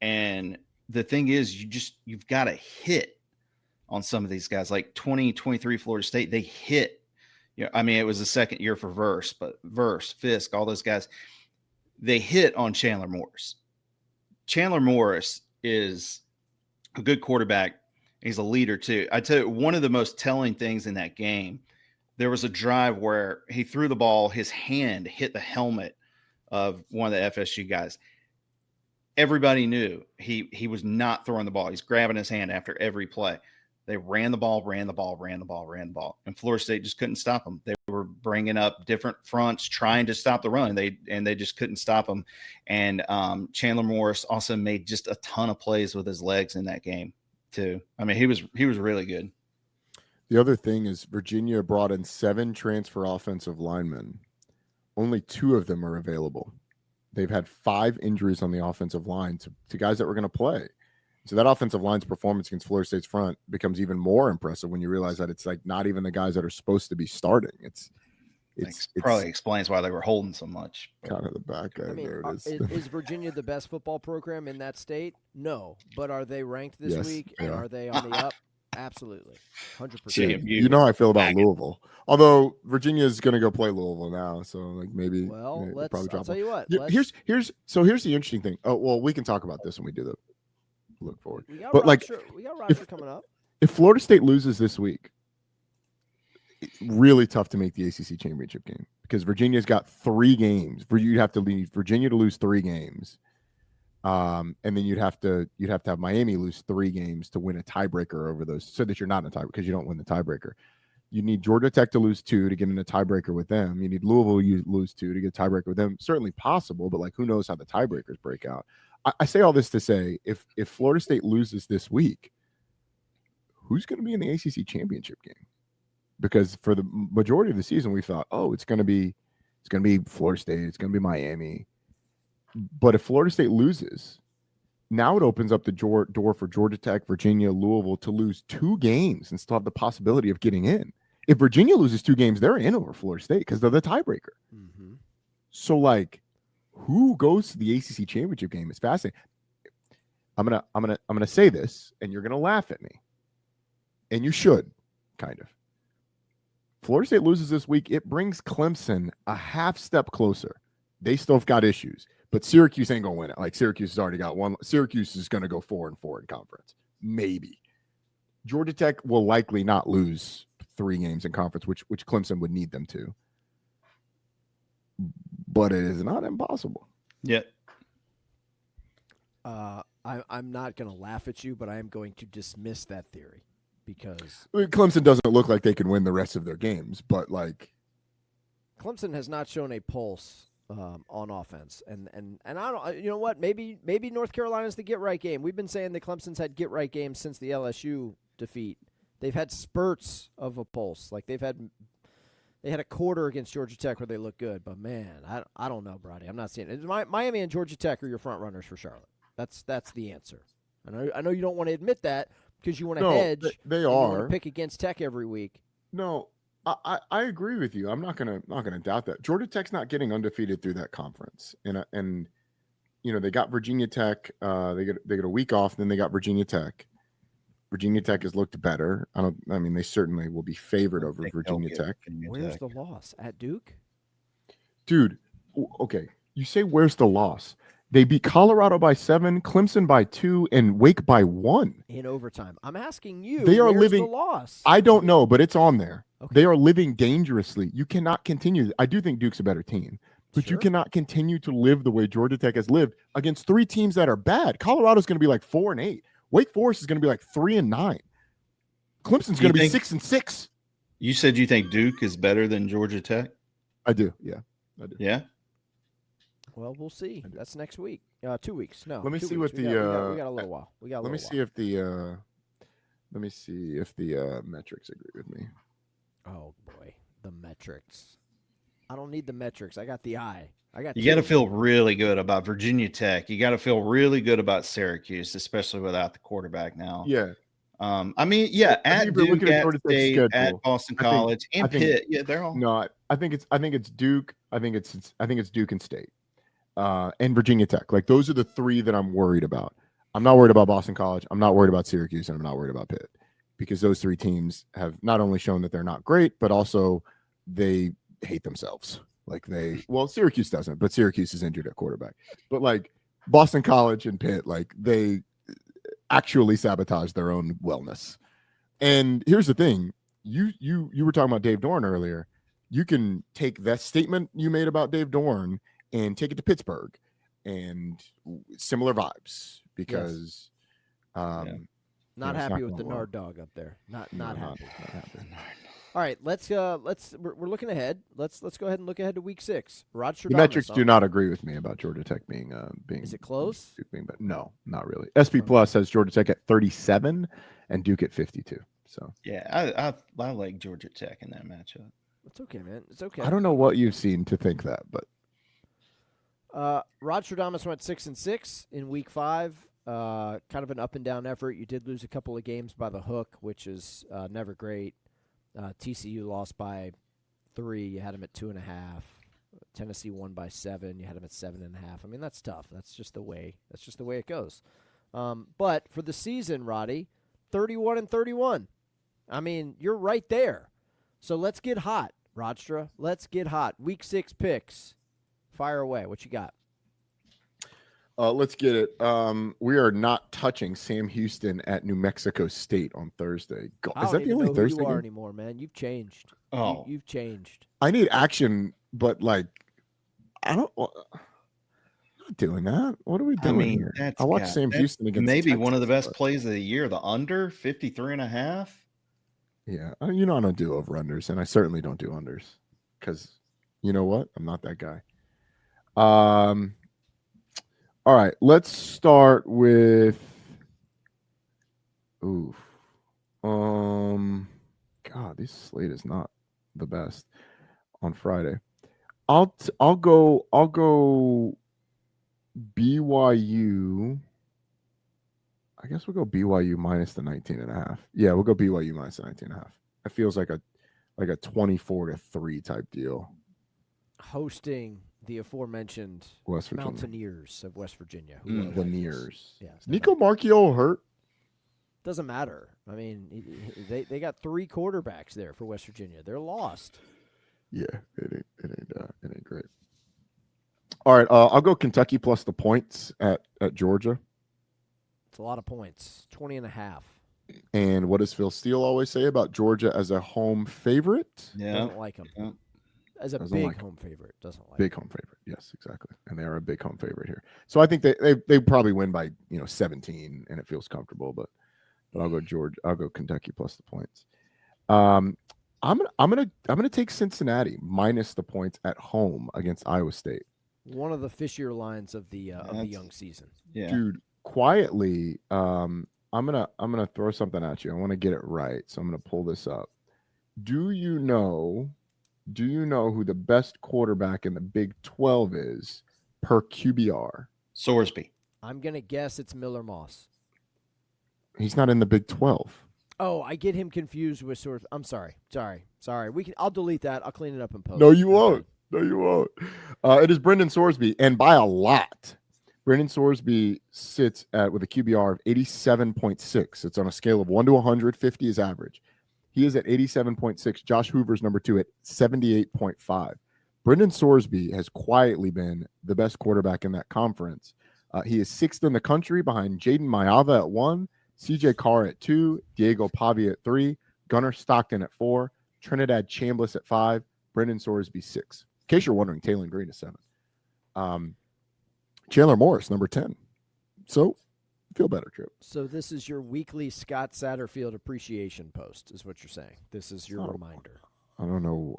And the thing is, you've got to hit on some of these guys. Like 2023 Florida State, they hit. You know, I mean, it was the second year for Verse, Fisk, all those guys, they hit on Chandler Morris. Chandler Morris is a good quarterback. He's a leader too. I tell you, one of the most telling things in that game, there was a drive where he threw the ball, his hand hit the helmet of one of the FSU guys. Everybody knew he was not throwing the ball. He's grabbing his hand after every play. They ran the ball. And Florida State just couldn't stop them. They were bringing up different fronts, trying to stop the run. They just couldn't stop them. And Chandler Morris also made just a ton of plays with his legs in that game too. I mean, he was really good. the other thing is Virginia brought in 7 transfer offensive linemen. Only 2 of them are available. They've had 5 injuries on the offensive line to guys that were going to play. So that offensive line's performance against Florida State's front becomes even more impressive when you realize that it's like not even the guys that are supposed to be starting. It's Probably explains why they were holding so much. kind of the back end. I mean, There it is. is Virginia the best football program in that state? No. But are they ranked this Yes, week? they And are. are they on the up? Absolutely. 100%. JMU. You know how I feel about Bagging. Louisville. Although Virginia is going to go play Louisville now, so like maybe. Well, they'll I'll probably drop tell them. you what. Here's the interesting thing. Oh well, we can talk about this when we do the look forward. We got but, like, we got Rodstra coming up. If Florida State loses this week, it's really tough to make the ACC championship game because Virginia's got 3 games. You'd have to leave Virginia to lose 3 games, and then you'd have to have Miami lose 3 games to win a tiebreaker over those, so that you're not in a tie because you don't win the tiebreaker. You need Georgia Tech to lose 2 to get in a tiebreaker with them. You need Louisville to lose 2 to get a tiebreaker with them. Certainly possible, but like who knows how the tiebreakers break out. I say all this to say if Florida State loses this week, who's going to be in the ACC championship game? Because for the majority of the season, we thought, it's going to be Florida State, it's going to be Miami. But if Florida State loses, now it opens up the door for Georgia Tech, Virginia, Louisville to lose 2 games and still have the possibility of getting in. If Virginia loses 2 games, they're in over Florida State because they're the tiebreaker. Mm-hmm. So like, who goes to the ACC championship game? It's fascinating. I'm gonna say this, and you're gonna laugh at me, and you should, kind of. Florida State loses this week. It brings Clemson a half step closer. They still have got issues, but Syracuse ain't gonna win it. Like Syracuse has already got one. Syracuse is gonna go 4-4 in conference, maybe. Georgia Tech will likely not lose 3 games in conference, which Clemson would need them to. But it is not impossible. Yeah. I'm not going to laugh at you, but I am going to dismiss that theory because I mean, Clemson doesn't look like they can win the rest of their games, but like Clemson has not shown a pulse on offense, and I don't. You know what? Maybe North Carolina's the get right game. We've been saying that Clemson's had get right games since the LSU defeat. They've had spurts of a pulse, like they had a quarter against Georgia Tech where they look good, but man, I don't know, Brady. I'm not seeing it. Miami and Georgia Tech are your front runners for Charlotte. That's the answer. I know you don't want to admit that because you want to hedge. They You want are. to pick against Tech every week. No, I agree with you. I'm not gonna doubt that. Georgia Tech's not getting undefeated through that conference, and you know they got Virginia Tech. They get a week off, then they got Virginia Tech. Virginia Tech has looked better. I mean, they certainly will be favored over Virginia Tech. Where's the loss? At Duke? Dude, okay. You say where's the loss? They beat Colorado by 7, Clemson by 2, and Wake by 1. In overtime. I'm asking you, They are where's living- the loss? I don't know, but it's on there. Okay. They are living dangerously. You cannot continue. I do think Duke's a better team, but you Sure. cannot continue to live the way Georgia Tech has lived against 3 teams that are bad. Colorado's going to be like 4-8. Wake Forest is going to be like 3-9. Clemson's going to be 6-6. You said you think Duke is better than Georgia Tech? I do. Yeah, I do. Yeah. Well, we'll see. That's next week. 2 weeks. No. Let me 2 see weeks. what we the. got a little while. Let me see if the. Let me see if the metrics agree with me. Oh boy, the metrics. I don't need the metrics. I got the eye. You got to feel really good about Virginia Tech. You got to feel really good about Syracuse, especially without the quarterback now. Yeah. I mean, yeah, at Duke, at State, at Boston College, and Pitt. Yeah, they're all. No, I think it's Duke. I think it's Duke and State, and Virginia Tech. Like those are the three that I'm worried about. I'm not worried about Boston College. I'm not worried about Syracuse, and I'm not worried about Pitt, because those three teams have not only shown that they're not great, but also they hate themselves. Like Syracuse doesn't, but Syracuse is injured at quarterback. But like Boston College and Pitt, like they actually sabotage their own wellness. And here's the thing: you were talking about Dave Dorn earlier. You can take that statement you made about Dave Dorn and take it to Pittsburgh, and similar vibes because. Not happy with the Nard dog up there. Not happy. All right, we're looking ahead. Let's go ahead and look ahead to week 6. Rodstra. The metrics do not agree with me about Georgia Tech being. Is it close? No, not really. SP Plus has Georgia Tech at 37 and Duke at 52. So yeah, I like Georgia Tech in that matchup. It's okay, man. It's okay. I don't know what you've seen to think that, but Rodstra went 6-6 in week 5. Kind of an up and down effort. You did lose a couple of games by the hook, which is never great. TCU lost by 3. You had them at 2.5. Tennessee won by 7. You had them at 7.5. I mean, that's tough. That's just the way it goes. But for the season, Roddy, 31-31. I mean, you're right there. So let's get hot, Rodstra. Let's get hot. Week 6 picks. Fire away. What you got? Let's get it. We are not touching Sam Houston at New Mexico State on Thursday. Is that the only Thursday you are game anymore, man? You've changed. Oh, you've changed. I need action, but like, I'm not doing that. What are we doing here? I watched Sam Houston against maybe Texas, one of the best plays of the year. The under 53.5. Yeah, I don't do over-unders, and I certainly don't do unders because you know what? I'm not that guy. All right, let's start with. God, this slate is not the best on Friday. I'll go BYU. I guess we'll go BYU minus the 19.5. Yeah, we'll go BYU minus the 19.5. It feels like a 24-3 type deal. Hosting the aforementioned West Virginia. Mountaineers of West Virginia. The Nears. Yeah, Nico Marchiol hurt? Doesn't matter. I mean, they got 3 quarterbacks there for West Virginia. They're lost. Yeah, it ain't great. All right, I'll go Kentucky plus the points at Georgia. It's a lot of points. 20.5. And what does Phil Steele always say about Georgia as a home favorite? Yeah, doesn't like them. Yeah. As a big home favorite, doesn't like big home favorite. Yes, exactly, and they are a big home favorite here. So I think they probably win by 17, and it feels comfortable. But I'll go Georgia. I'll go Kentucky plus the points. I'm gonna take Cincinnati minus the points at home against Iowa State. One of the fishier lines of the young season. Yeah, dude. Quietly, I'm gonna throw something at you. I want to get it right, so I'm gonna pull this up. Do you know who the best quarterback in the Big 12 is per QBR? Sorsby. I'm going to guess it's Miller Moss. He's not in the Big 12. Oh, I get him confused with Sorsby. I'm sorry. I'll delete that. I'll clean it up in post. No, you won't. It is Brendan Sorsby, and by a lot. Brendan Sorsby sits with a QBR of 87.6. It's on a scale of 1 to 100. 50 is average. He is at 87.6. Josh Hoover's number 2 at 78.5. Brendan Sorsby has quietly been the best quarterback in that conference. He is 6th in the country behind Jaden Mayava at 1, CJ Carr at 2, Diego Pavia at 3, Gunnar Stockton at 4, Trinidad Chambliss at 5, Brendan Sorsby 6. In case you're wondering, Taylor Green is 7. Chandler Morris, number 10. So Feel better, Tripp. So this is your weekly Scott Satterfield appreciation post, is what you're saying. This is your reminder. I don't know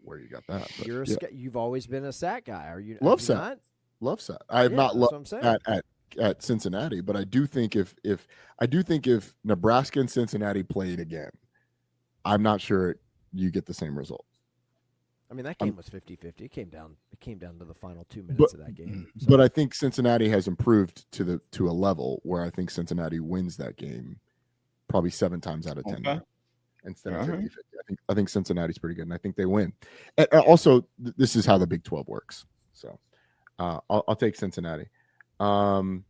where you got that. But You're you've always been a Sat guy. Are you? Love have you Sat. not? Love Sat. I have not that's what I'm loved saying. at Cincinnati, but I do think if Nebraska and Cincinnati played again, I'm not sure you get the same result. I mean, that game was 50-50. It came down to the final 2 minutes of that game. So. But I think Cincinnati has improved to a level where I think Cincinnati wins that game probably 7 times out of 10 now, instead of 50-50. I think Cincinnati's pretty good, and I think they win. And also, this is how the Big 12 works. So I'll take Cincinnati. Oh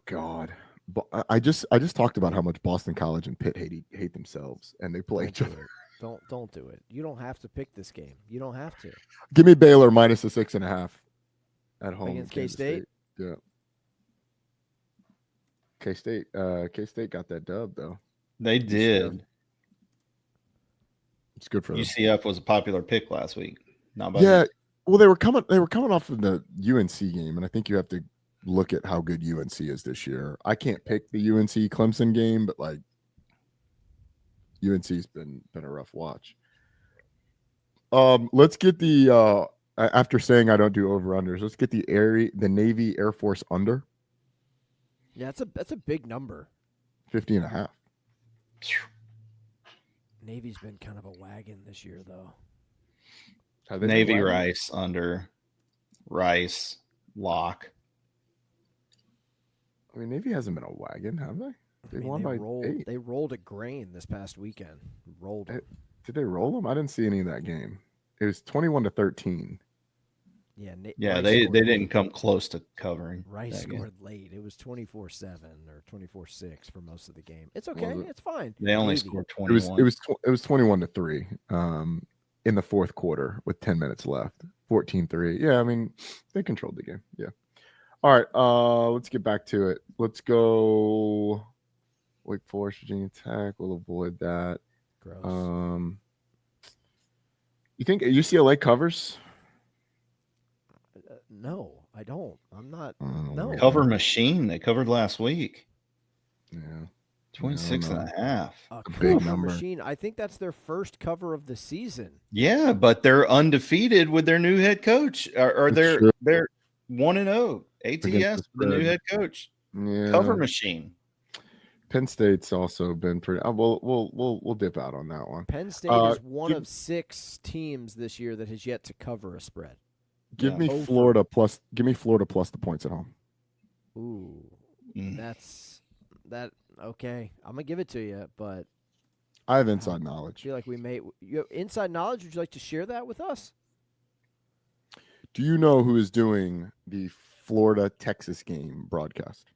God. I just talked about how much Boston College and Pitt hate themselves, and they play each other. Don't do it. You don't have to pick this game. You don't have to. Give me Baylor minus the 6.5 at home against K-State. Yeah. K-State got that dub though. They did. It's good for them. UCF was a popular pick last week. Well, they were coming off of the UNC game, and I think you have to look at how good UNC is this year. I can't pick the UNC Clemson game, but like UNC's been a rough watch. Let's get the after saying I don't do over-unders, let's get the Navy Air Force under. Yeah, that's a big number. 50.5. Navy's been kind of a wagon this year, though. Navy Rice under. Rice lock. I mean, Navy hasn't been a wagon, have they? They rolled a grain this past weekend. Rolled them. Did they roll them? I didn't see any of that game. It was 21-13. Yeah, they didn't come close to covering. Rice scored late. It was 24-7 or 24-6 for most of the game. It's okay. It's fine. They only scored 21. It was 21-3 in the fourth quarter with 10 minutes left. 14-3. Yeah, I mean, they controlled the game. Yeah. All right, let's get back to it. Let's go Wake Forest, Virginia Tech. We'll avoid that. Gross. You think UCLA covers? No, I don't. I'm not. No. Cover machine. They covered last week. Yeah. 26.5. A big number. Machine. I think that's their first cover of the season. Yeah, but they're undefeated with their new head coach. Or they're 1-0. ATS, the new head coach. Yeah. Cover machine. Penn State's also been pretty. We'll dip out on that one. Penn State is one of 6 teams this year that has yet to cover a spread. Give me Florida plus. Give me Florida plus the points at home. Ooh, that's that. Okay, I'm gonna give it to you, but I have inside I knowledge. feel like you have inside knowledge. Would you like to share that with us? Do you know who is doing the Florida-Texas game broadcast?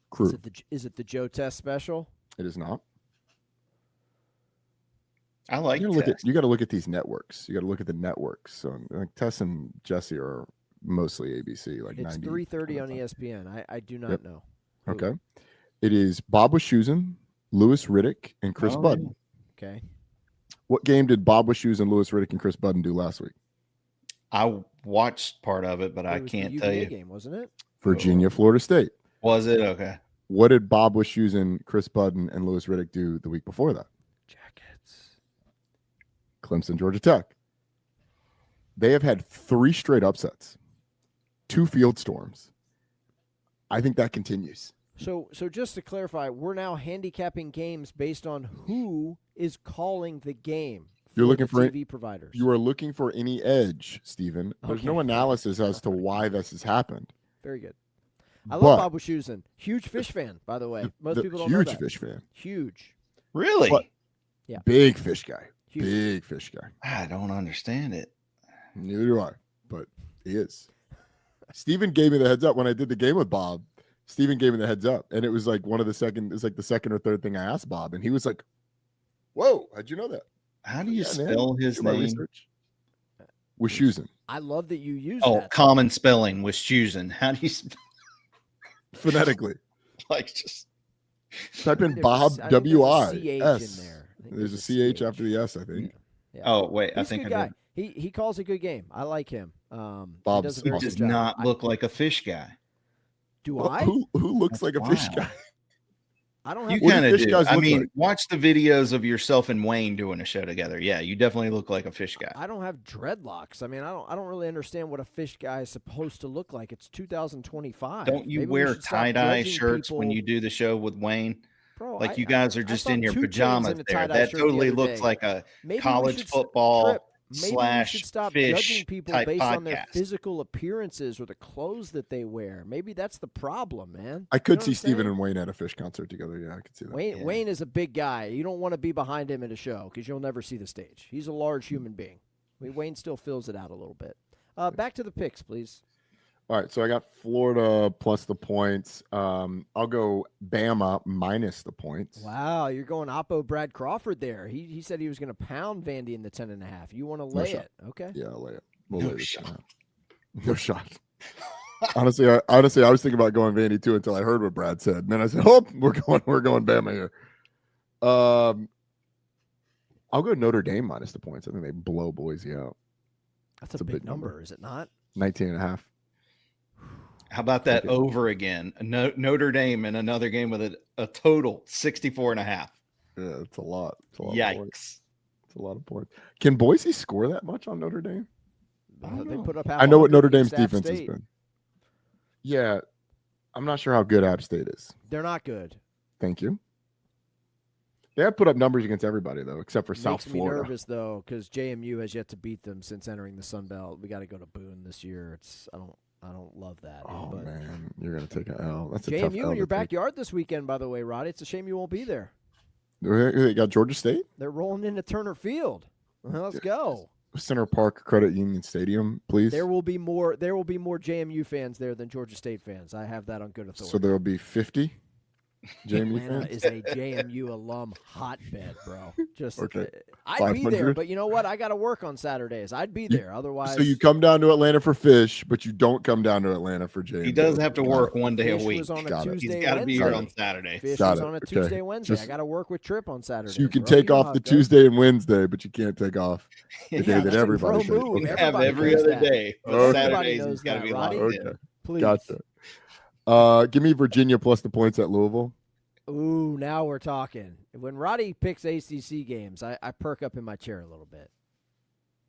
Crew. Is it the Joe Test special? It is not. I like you got to look at these networks. You got to look at the networks. So like Tess and Jesse are mostly ABC. Like it's 3:30 on ESPN. I do not know. Who? Okay. It is Bob Wischusen, Lewis Riddick, and Chris Budden. Okay. What game did Bob Wischusen, Lewis Riddick, and Chris Budden do last week? I watched part of it, but I was can't the tell UVA you. Game, wasn't it? Virginia, Florida State. Was it? Okay. What did Bob Wischusen, Chris Budden, and Lewis Riddick do the week before that? Jackets. Clemson, Georgia Tech. They have had 3 straight upsets, 2 field storms. I think that continues. So just to clarify, we're now handicapping games based on who is calling the game. You're looking for TV providers. You are looking for any edge, Stephen. There's no analysis as to why this has happened. Very good. I love Bob Wischusen. Huge Fish fan, by the way. Most people don't know that. Huge Fish fan. Huge. Really? But, yeah. Big Fish guy. Huge. Big Fish guy. I don't understand it. Neither do I, but he is. Stephen gave me the heads up when I did the game with Bob. Stephen gave me the heads up, and it was like the second or third thing I asked Bob, and he was like, "Whoa, how'd you know that?" How do you spell his name? Wischusen. I love that you use common spelling, Wischusen. How do you spell? Phonetically? Like just type in Bob W-I-S. in there. There's a CH after the S, I think. Yeah. Oh, wait. He's I think a good guy. He calls a good game. I like him. He Bob's does a very He good does job. not look like a fish guy. Do Well, I? who looks That's like a fish wild. guy? I don't You have. What do kind of fish do. guys I look mean, like? watch the videos of yourself and Wayne doing a show together. Yeah, you definitely look like a fish guy. I don't have dreadlocks. I mean, I don't really understand what a fish guy is supposed to look like. It's 2025. Don't you Maybe we wear should stop tie-dye judging shirts when people. you do the show with Wayne? Bro, Like you I guys are I just saw in your 2 Chainz pajamas in a there. tie-dye That shirt the totally other looks day. like a Maybe we college should football Tripp, maybe we should stop judging fish people type based on their podcast. physical appearances or the clothes that they wear. Maybe that's the problem, man. I You could know see what I'm Steven saying? and Wayne at a fish concert together. Yeah, I could see that. Wayne is a big guy. You don't want to be behind him at a show because you'll never see the stage. He's a large human being. Wayne still fills it out a little bit. Back to the picks, please. All right, so I got Florida plus the points. I'll go Bama minus the points. Wow, you're going Oppo Brad Crawford there. He said he was going to pound Vandy in the 10.5. You want to lay it, okay? Yeah, I'll lay it. We'll No lay this shot. down. No shot. Honestly, I was thinking about going Vandy too until I heard what Brad said. And then I said, "Oh, we're going Bama here." I'll go Notre Dame minus the points. I think they blow Boise out. That's a big number, is it not? 19.5. How about that Okay. over again? Notre Dame in another game with a total 64.5. Yeah, it's a lot. It's a lot of points. Yikes. It's a lot of points. Can Boise score that much on Notre Dame? They put up. I know what Notre 100 Dame's against App defense has State. been. Yeah, I'm not sure how good App State is. They're not good. Thank you. They have put up numbers against everybody though, except for South Makes me Florida. nervous though, because JMU has yet to beat them since entering the Sun Belt. We got to go to Boone this year. I don't love that. Oh but man, you're gonna take an L. That's a tough JMU L in your to take. backyard this weekend, by the way, Roddy. It's a shame you won't be there. They got Georgia State, They're rolling into Turner Field. Well, let's go. Center Park Credit Union Stadium, please. There will be more JMU fans there than Georgia State fans. I have that on good authority. So there will be 50 JMU Atlanta fans. is a JMU alum hotbed, bro. Just Okay. I'd be there, 500? but you know what? I got to work on Saturdays. I'd be there. Otherwise, So you come down to Atlanta for fish, but you don't come down to Atlanta for JMU. He does have to work one day a Fish week. was on a Got it. Tuesday, He's got to be here Wednesday. on Saturday. Fish Got was it. on a Okay. Tuesday, Wednesday. Just- I got to work with Tripp on Saturday. So you can bro. take know off how the it goes. Tuesday and Wednesday, but you can't take off the Yeah, day that that's a everybody pro takes. move. You Okay. have Everybody every knows other that. day. But Okay. Everybody Saturdays, knows he's got to that, be Roddy. locked in. Okay. Please. Gotcha. Give me Virginia plus the points at Louisville. Ooh, now we're talking. When Roddy picks ACC games, I perk up in my chair a little bit.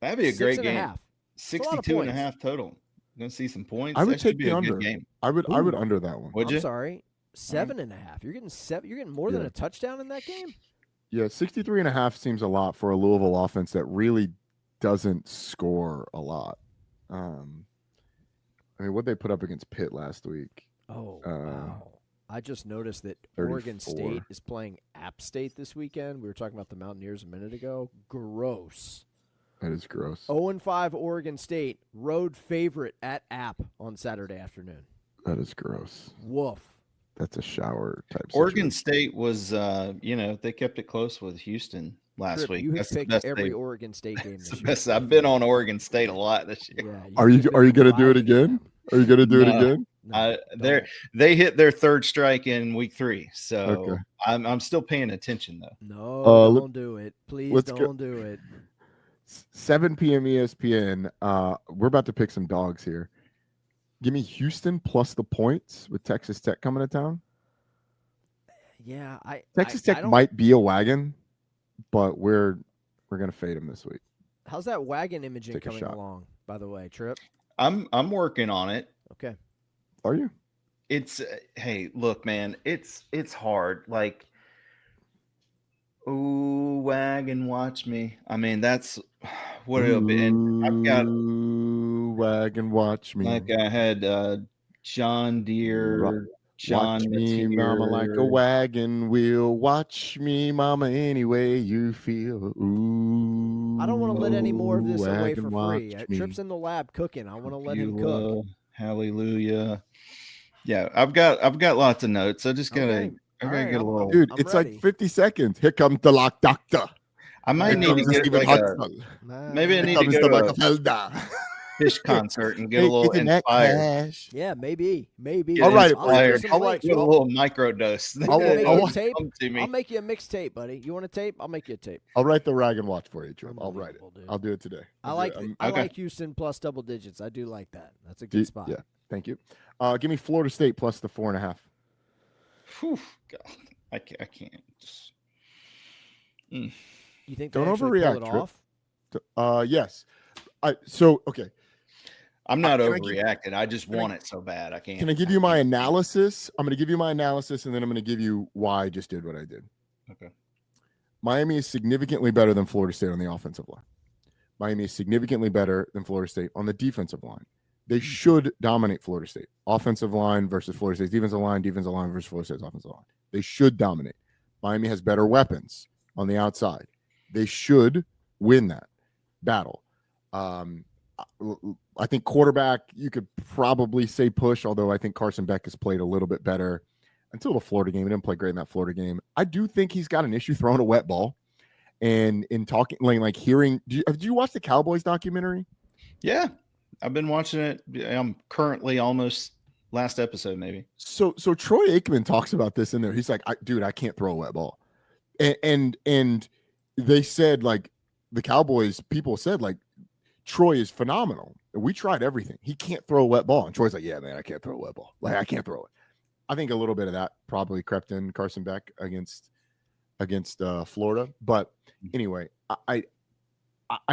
That'd be a great game. 6.5. 62 and a half total. Going to see some points. I would That should take be the a under. good game. I would under that one. Would I'm you? sorry, 7.5. You're getting 7. You're getting more than Yeah. a touchdown in that game. Yeah, 63.5 seems a lot for a Louisville offense that really doesn't score a lot. I mean, what they put up against Pitt last week. Oh, wow. I just noticed that Oregon 34. State is playing App State this weekend. We were talking about the Mountaineers a minute ago. Gross. That is gross. 0-5 Oregon State, road favorite at App on Saturday afternoon. That is gross. Woof. That's a shower type. Oregon situation. State was, they kept it close with Houston last Tripp, week. you have That's the picked best every they- Oregon State game that's this the year. best. I've been on Oregon State a lot this year. Yeah, Are you you've going to been do it driving again? them. Are you going to do it No. again? No, don't. They hit their third strike in week 3, so Okay. I'm still paying attention though. No, don't do it. Please let's go- don't do it. 7 p.m. ESPN. We're about to pick some dogs here. Give me Houston plus the points with Texas Tech coming to town. Yeah, Texas I Tech don't- might be a wagon, but we're going to fade them this week. How's that wagon imaging Take a coming shot. along, by the way, Tripp? I'm working on it. Okay. Are you? It's hey, look, man, it's hard. Like, ooh, wagon, watch me. I mean, that's what it'll be. And I've got Ooh, wagon, watch me. like I had John Deere, John Watch me, mama, like a Deere. wagon wheel. Watch me, mama, any way you feel. Ooh. I don't want to let any more of this away wagon, for free. watch me. Tripp's in the lab cooking. I want to let him cook. Beulah, Hallelujah. Yeah, I've got lots of notes. I just gotta, Okay. I All gotta right, get a I'm- little. Dude, I'm it's ready. like 50 seconds. Here comes the lock doctor. I might Here need to comes get Stephen like a, Hartzell. maybe I Here need to comes go the to a, Rockefeller. Fish concert and get a Hey, little isn't that inspired. cash? Yeah, maybe. Get All right, inspired. Some all links. right. Get a little micro dose. You want me to make I'll- you a tape? Come to me. I'll make you a mixtape, buddy. You want a tape? I'll make you a tape. I'll write the rag and watch for you, Tripp. I'll write it. Unbelievable, dude. I'll do it today. I I'll like do it. I okay. like Houston plus double digits. I do like that. That's a Do you- good spot. Yeah, thank you. Give me Florida State plus the 4.5. Whew, God, I can't. Just- You think they Don't actually pull overreact, it Tripp. off? Yes. Okay. I'm not Can I give- overreacting. I just can I- want it so bad. I can't. Can I give you my analysis? I'm going to give you my analysis, and then I'm going to give you why I just did what I did. Okay. Miami is significantly better than Florida State on the offensive line. Miami is significantly better than Florida State on the defensive line. They should dominate Florida State. Offensive line versus Florida State's defensive line versus Florida State's offensive line. They should dominate. Miami has better weapons on the outside. They should win that battle. I think quarterback, you could probably say push, although I think Carson Beck has played a little bit better until the Florida game. He didn't play great in that Florida game. I do think he's got an issue throwing a wet ball. And in talking, like hearing, did you watch the Cowboys documentary? Yeah, I've been watching it. I'm currently almost last episode, maybe. So Troy Aikman talks about this in there. He's like, dude, I can't throw a wet ball. And they said, like, the Cowboys people said, like, Troy is phenomenal. We tried everything. He can't throw a wet ball. And Troy's like, yeah, man, I can't throw a wet ball. Like, I can't throw it. I think a little bit of that probably crept in Carson Beck against Florida. But anyway, I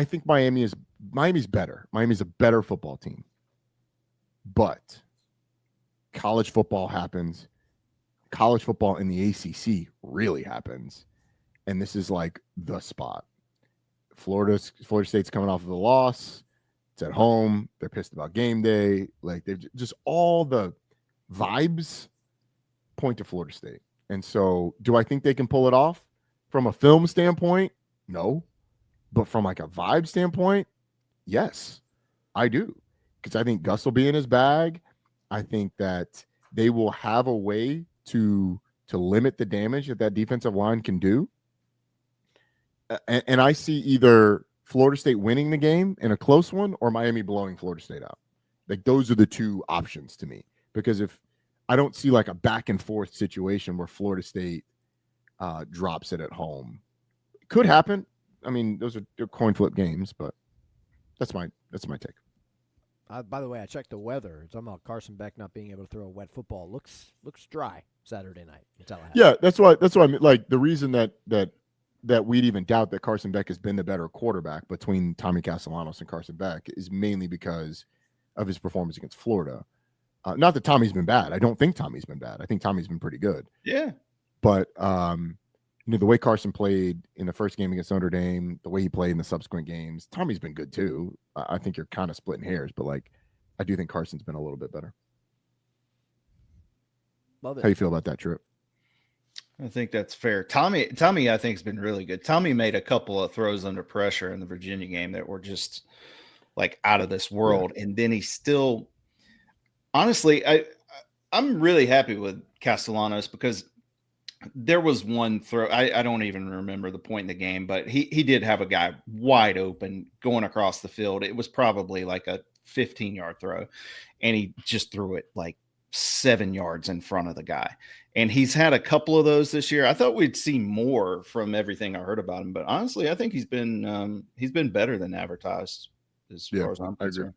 think Miami's better. Miami's a better football team. But college football happens. College football in the ACC really happens. And this is like the spot. Florida State's coming off of a loss. It's at home. They're pissed about game day. Like, they've just all the vibes point to Florida State. And so do I think they can pull it off from a film standpoint? No. But from like a vibe standpoint, yes, I do. Because I think Gus will be in his bag. I think that they will have a way to limit the damage that defensive line can do. And I see either Florida State winning the game in a close one or Miami blowing Florida State out. Like, those are the two options to me. Because if I don't see like a back and forth situation where Florida State drops it at home, it could happen. I mean, those are coin flip games, but that's my take. By the way, I checked the weather. It's talking about Carson Beck not being able to throw a wet football. Looks dry Saturday night in Tallahassee. Yeah, that's why I mean, like, the reason that we'd even doubt that Carson Beck has been the better quarterback between Tommy Castellanos and Carson Beck is mainly because of his performance against Florida. Not that Tommy's been bad. I don't think Tommy's been bad. I think Tommy's been pretty good. Yeah. But the way Carson played in the first game against Notre Dame, the way he played in the subsequent games, Tommy's been good too. I think you're kind of splitting hairs, but like, I do think Carson's been a little bit better. Love it. How you feel about that, Tripp? I think that's fair. Tommy, I think has been really good. Tommy made a couple of throws under pressure in the Virginia game that were just like out of this world. Yeah. And then he still, honestly, I'm really happy with Castellanos because there was one throw. I don't even remember the point in the game, but he did have a guy wide open going across the field. It was probably like a 15-yard throw, and he just threw it like 7 yards in front of the guy. And he's had a couple of those this year. I thought we'd see more from everything I heard about him, but honestly, I think he's been better than advertised as far as I'm concerned.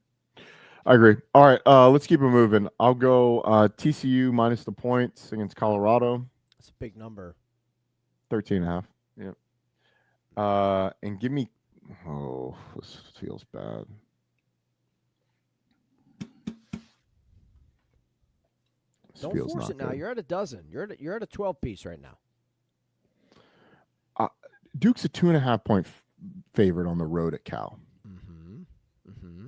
I agree. All right, let's keep it moving. I'll go TCU minus the points against Colorado. That's a big number. 13.5. Yeah. And give me. Oh, this feels bad. Don't force it now. Good. You're at a dozen. You're at a 12-piece right now. Duke's a 2.5 point favorite on the road at Cal. Mm-hmm. Mm-hmm.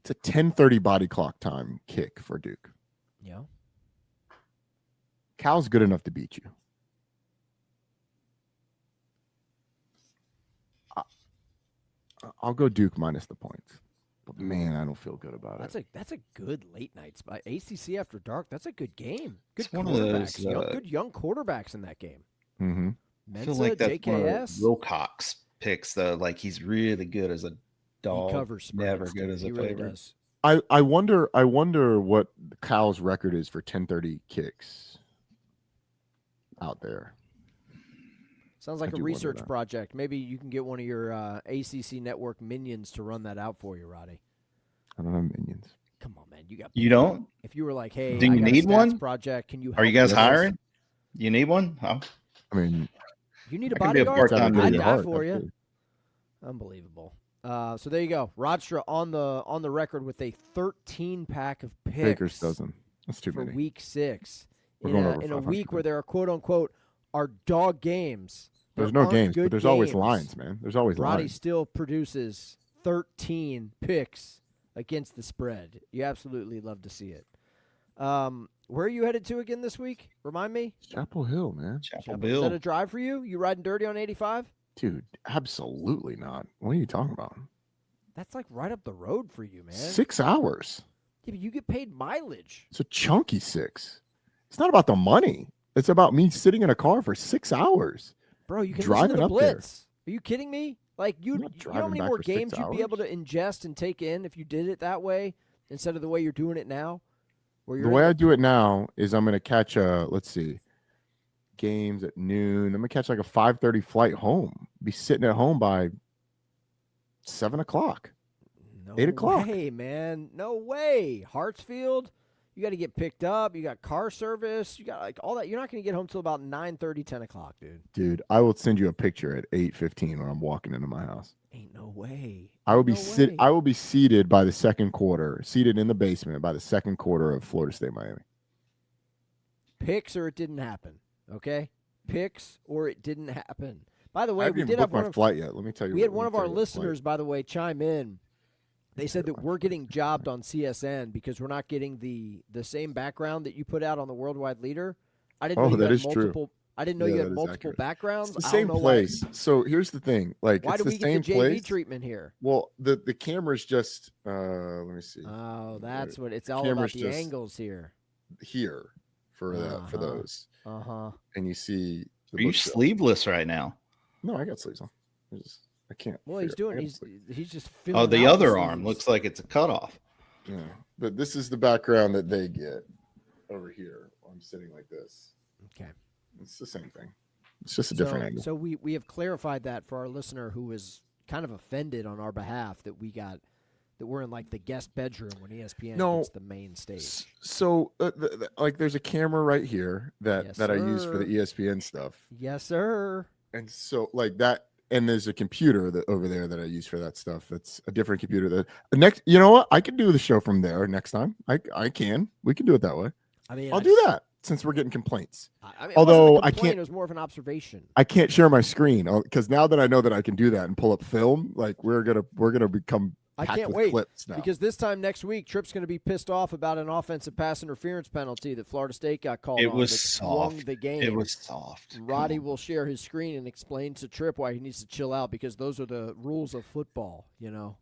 It's a 10:30 body clock time kick for Duke. Yeah. Cal's good enough to beat you. I'll go Duke minus the points. But man, I don't feel good about it. That's a good late night spot. ACC after dark. That's a good game. Good one quarterbacks. Of those, good young quarterbacks in that game. Mm-hmm. Mensa, I feel like that's JKS. one of Wilcox picks though. Like, he's really good as a Dog. He covers spreads. Never good as a He really favorite. does. I wonder what Kyle's record is for 10:30 kicks out there. Sounds like I a do wonder research that. project. Maybe you can get one of your ACC network minions to run that out for you, Roddy. I don't have minions. Come on, man. You don't? If you were like, hey, Do I you got need a stats one? project, can you help Are you guys me with this? hiring? You need one? Oh, I mean, You need a I can be a bodyguard? part-time I'd video. die for you. Unbelievable. So there you go. Rodstra on the record with a 13-pack of picks Baker's dozen. That's too for many. week 6. We're In going a, over in a 500 week where there are quote-unquote are dog games. There's There no aren't games, but good there's always games. lines, man. There's always Roddy lines. still produces 13 picks against the spread. You absolutely love to see it. Where are you headed to again this week? Remind me. Chapel Hill, man. Chapel Is Bill. that a drive for you? You riding dirty on 85? Dude, absolutely not. What are you talking about? That's like right up the road for you, man. 6 hours. Yeah, but you get paid mileage. It's a chunky 6. It's not about the money. It's about me sitting in a car for 6 hours. Bro, you can Driving listen to the up there. Blitz. Are you kidding me? Like I'm you not know how driving many back more for 6 games you'd be able hours. to ingest and take in if you did it that way instead of the way you're doing it now? Where The you're way in I do it now is I'm going to catch let's see, games at noon. I'm going to catch like a 5:30 flight home. Be sitting at home by 7 o'clock. no 8 o'clock. way, man. No way. Hartsfield, you got to get picked up. You got car service. You got like all that. You're not going to get home till about 9:30, 10 o'clock, dude. Dude, I will send you a picture at 8:15 when I'm walking into my house. Ain't no way. I will be No way. I will be seated by the second quarter, seated in the basement by the second quarter of Florida State Miami. Picks or it didn't happen. Okay? Picks or it didn't happen. By the I way, haven't we even did have booked my one of flight yet. Let me tell you. we had let one me of tell our you what flight. listeners, by the way, chime in. They said that we're getting jobbed on CSN because we're not getting the same background that you put out on the Worldwide Leader. I didn't know Oh, you that had is true. multiple. I didn't know Yeah, you that had is multiple accurate. backgrounds. It's the I same don't know place. So here's the thing. Like, Why it's do the we same get the JV place. treatment here? Well, the camera's just let me see. Oh, that's what it's all Camera's about. The just- angles here. Here for that for Uh-huh. those. Uh-huh. And you see the Are you bookshelf. sleeveless right now? No, I got sleeves on. I can't. Well, he's figure- I doing. got sleeves. He's just. Oh, filling the out other arm sleeves. looks like it's a cutoff. Yeah, but this is the background that they get over here. I'm sitting like this. Okay. It's the same thing. It's just a different angle. So we have clarified that for our listener who was kind of offended on our behalf that we're in like the guest bedroom when ESPN No. gets the main stage. So, like, there's a camera right here that Yes, I use for the sir. ESPN stuff, Yes, sir. and so like that, and there's a computer that over there that I use for that stuff. That's a different computer. That next, you know what? I can do the show from there next time. We can do it that way. I mean, I'll do that since we're getting complaints. I mean, Although it wasn't a I complaint, can't- it was more of an observation. I can't share my screen because now that I know that I can do that and pull up film, like we're gonna become. I packed can't with wait clips now. because this time next week, Tripp's going to be pissed off about an offensive pass interference penalty that Florida State got called It on was that swung soft. the game. It was soft. Come Roddy on. will share his screen and explain to Tripp why he needs to chill out because those are the rules of football. You know,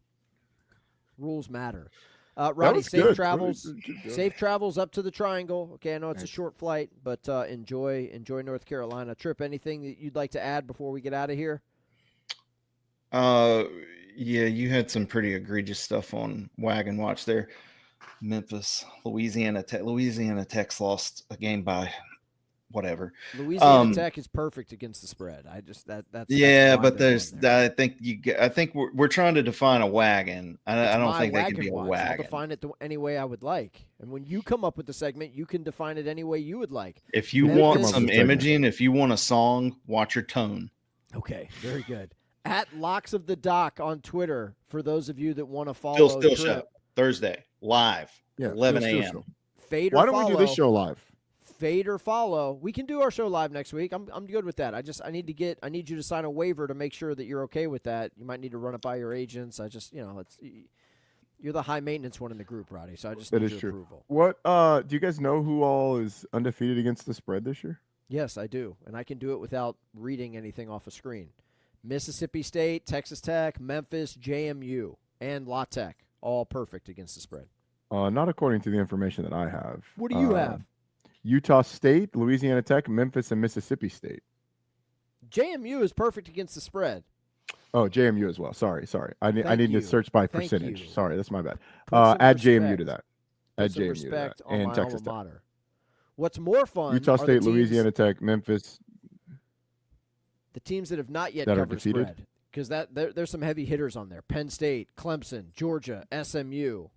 rules matter. That Roddy, was safe good. travels. Good job. Safe travels up to the Triangle. Okay, I know it's a Thanks. short flight, but enjoy North Carolina. Tripp, anything that you'd like to add before we get out of here? Yeah, you had some pretty egregious stuff on Wagon Watch there. Memphis, Louisiana Tech's lost a game by whatever. Louisiana Tech is perfect against the spread. That's Yeah, why but they're there's on there. I think we're trying to define a wagon. I It's don't my think they can Wagon be a Watch. wagon. I'll define it any way I would like. And when you come up with the segment, you can define it any way you would like. If you Memphis- want Come up some with a segment. imaging, if you want a song, watch your tone. Okay, very good. At Locks of the Dock on Twitter, for those of you that want to follow Still Tripp. show Thursday live, Yeah, 11 Phil Steele a.m. show. Fade or Why don't follow. we do this show live? Fade or follow. We can do our show live next week. I'm good with that. I need you to sign a waiver to make sure that you're okay with that. You might need to run it by your agents. You're the high maintenance one in the group, Roddy. So I just That need is your true. approval. What do you guys know who all is undefeated against the spread this year? Yes, I do, and I can do it without reading anything off a screen. Mississippi State, Texas Tech, Memphis, JMU, and La Tech, all perfect against the spread. Not according to the information that I have. What do you have? Utah State, Louisiana Tech, Memphis, and Mississippi State. JMU is perfect against the spread. Oh, JMU as well. Sorry. I need Thank to you. search by Thank percentage. you. Sorry, that's my bad. Put some Add JMU respect. to that. Put Add some JMU respect to that. on And my Texas alma Tech. mater. What's more fun Utah are State, the teams, Louisiana Tech, Memphis. the teams that have not yet that are covered defeated? spread. Because there's some heavy hitters on there. Penn State, Clemson, Georgia, SMU,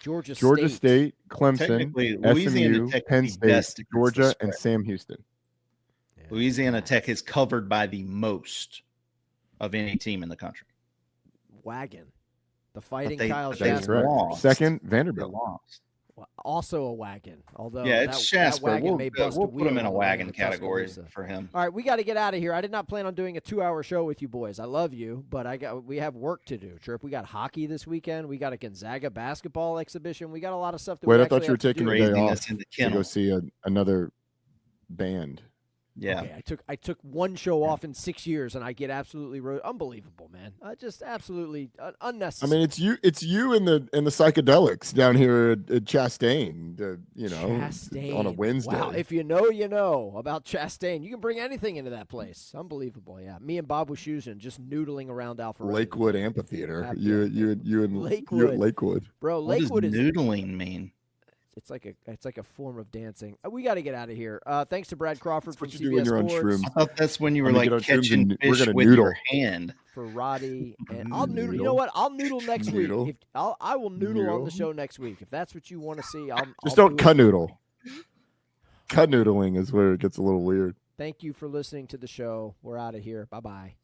Georgia State, Clemson, Technically, Louisiana SMU, Tech Penn is the State, best against the Georgia, spread. and Sam Houston. Yeah. Louisiana Tech is covered by the most of any team in the country. Wagon. The Fighting they- Kyle but they That's Jasper. correct. lost. Second, They Vanderbilt. lost. Also a wagon. Although Yeah, it's that Jasper. wagon may bust We'll a put him wheel in a on the way wagon into category Tuscaloosa. for him. All right, we got to get out of here. I did not plan on doing a 2-hour show with you boys. I love you, but we have work to do. Tripp, we got hockey this weekend. We got a Gonzaga basketball exhibition. We got a lot of stuff. Wait, we I thought actually you were have to taking do. a day Raising off us in the to go kennel. see another band. Yeah. Okay, I took one show off in 6 years, and I get absolutely unbelievable, man. Just absolutely I unnecessary. mean, it's you and the psychedelics down here at Chastain. Chastain on a Wednesday. Wow, if you know about Chastain, you can bring anything into that place. Unbelievable, yeah. Me and Bob Wischusen just noodling around Alpharetta. Lakewood Amphitheater. Happy You hour. and Lakewood. you at Lakewood. Bro, What does Lakewood is noodling mean? it's like a form of dancing. We got to get out of here. Thanks to Brad Crawford That's from what you do when CBS you're on Sports, shrooms. I thought that's when you were I'm gonna like get on shrooms catching and we're fish gonna with noodle. your hand. for Roddy, and I'll noodle. You know Noodle. what? I'll noodle next Noodle. week. I will noodle on the Noodle. show next week. If that's what you want to see, I'll Just I'll don't do it. canoodle. Canoodling is where it gets a little weird. Thank you for listening to the show. We're out of here. Bye bye.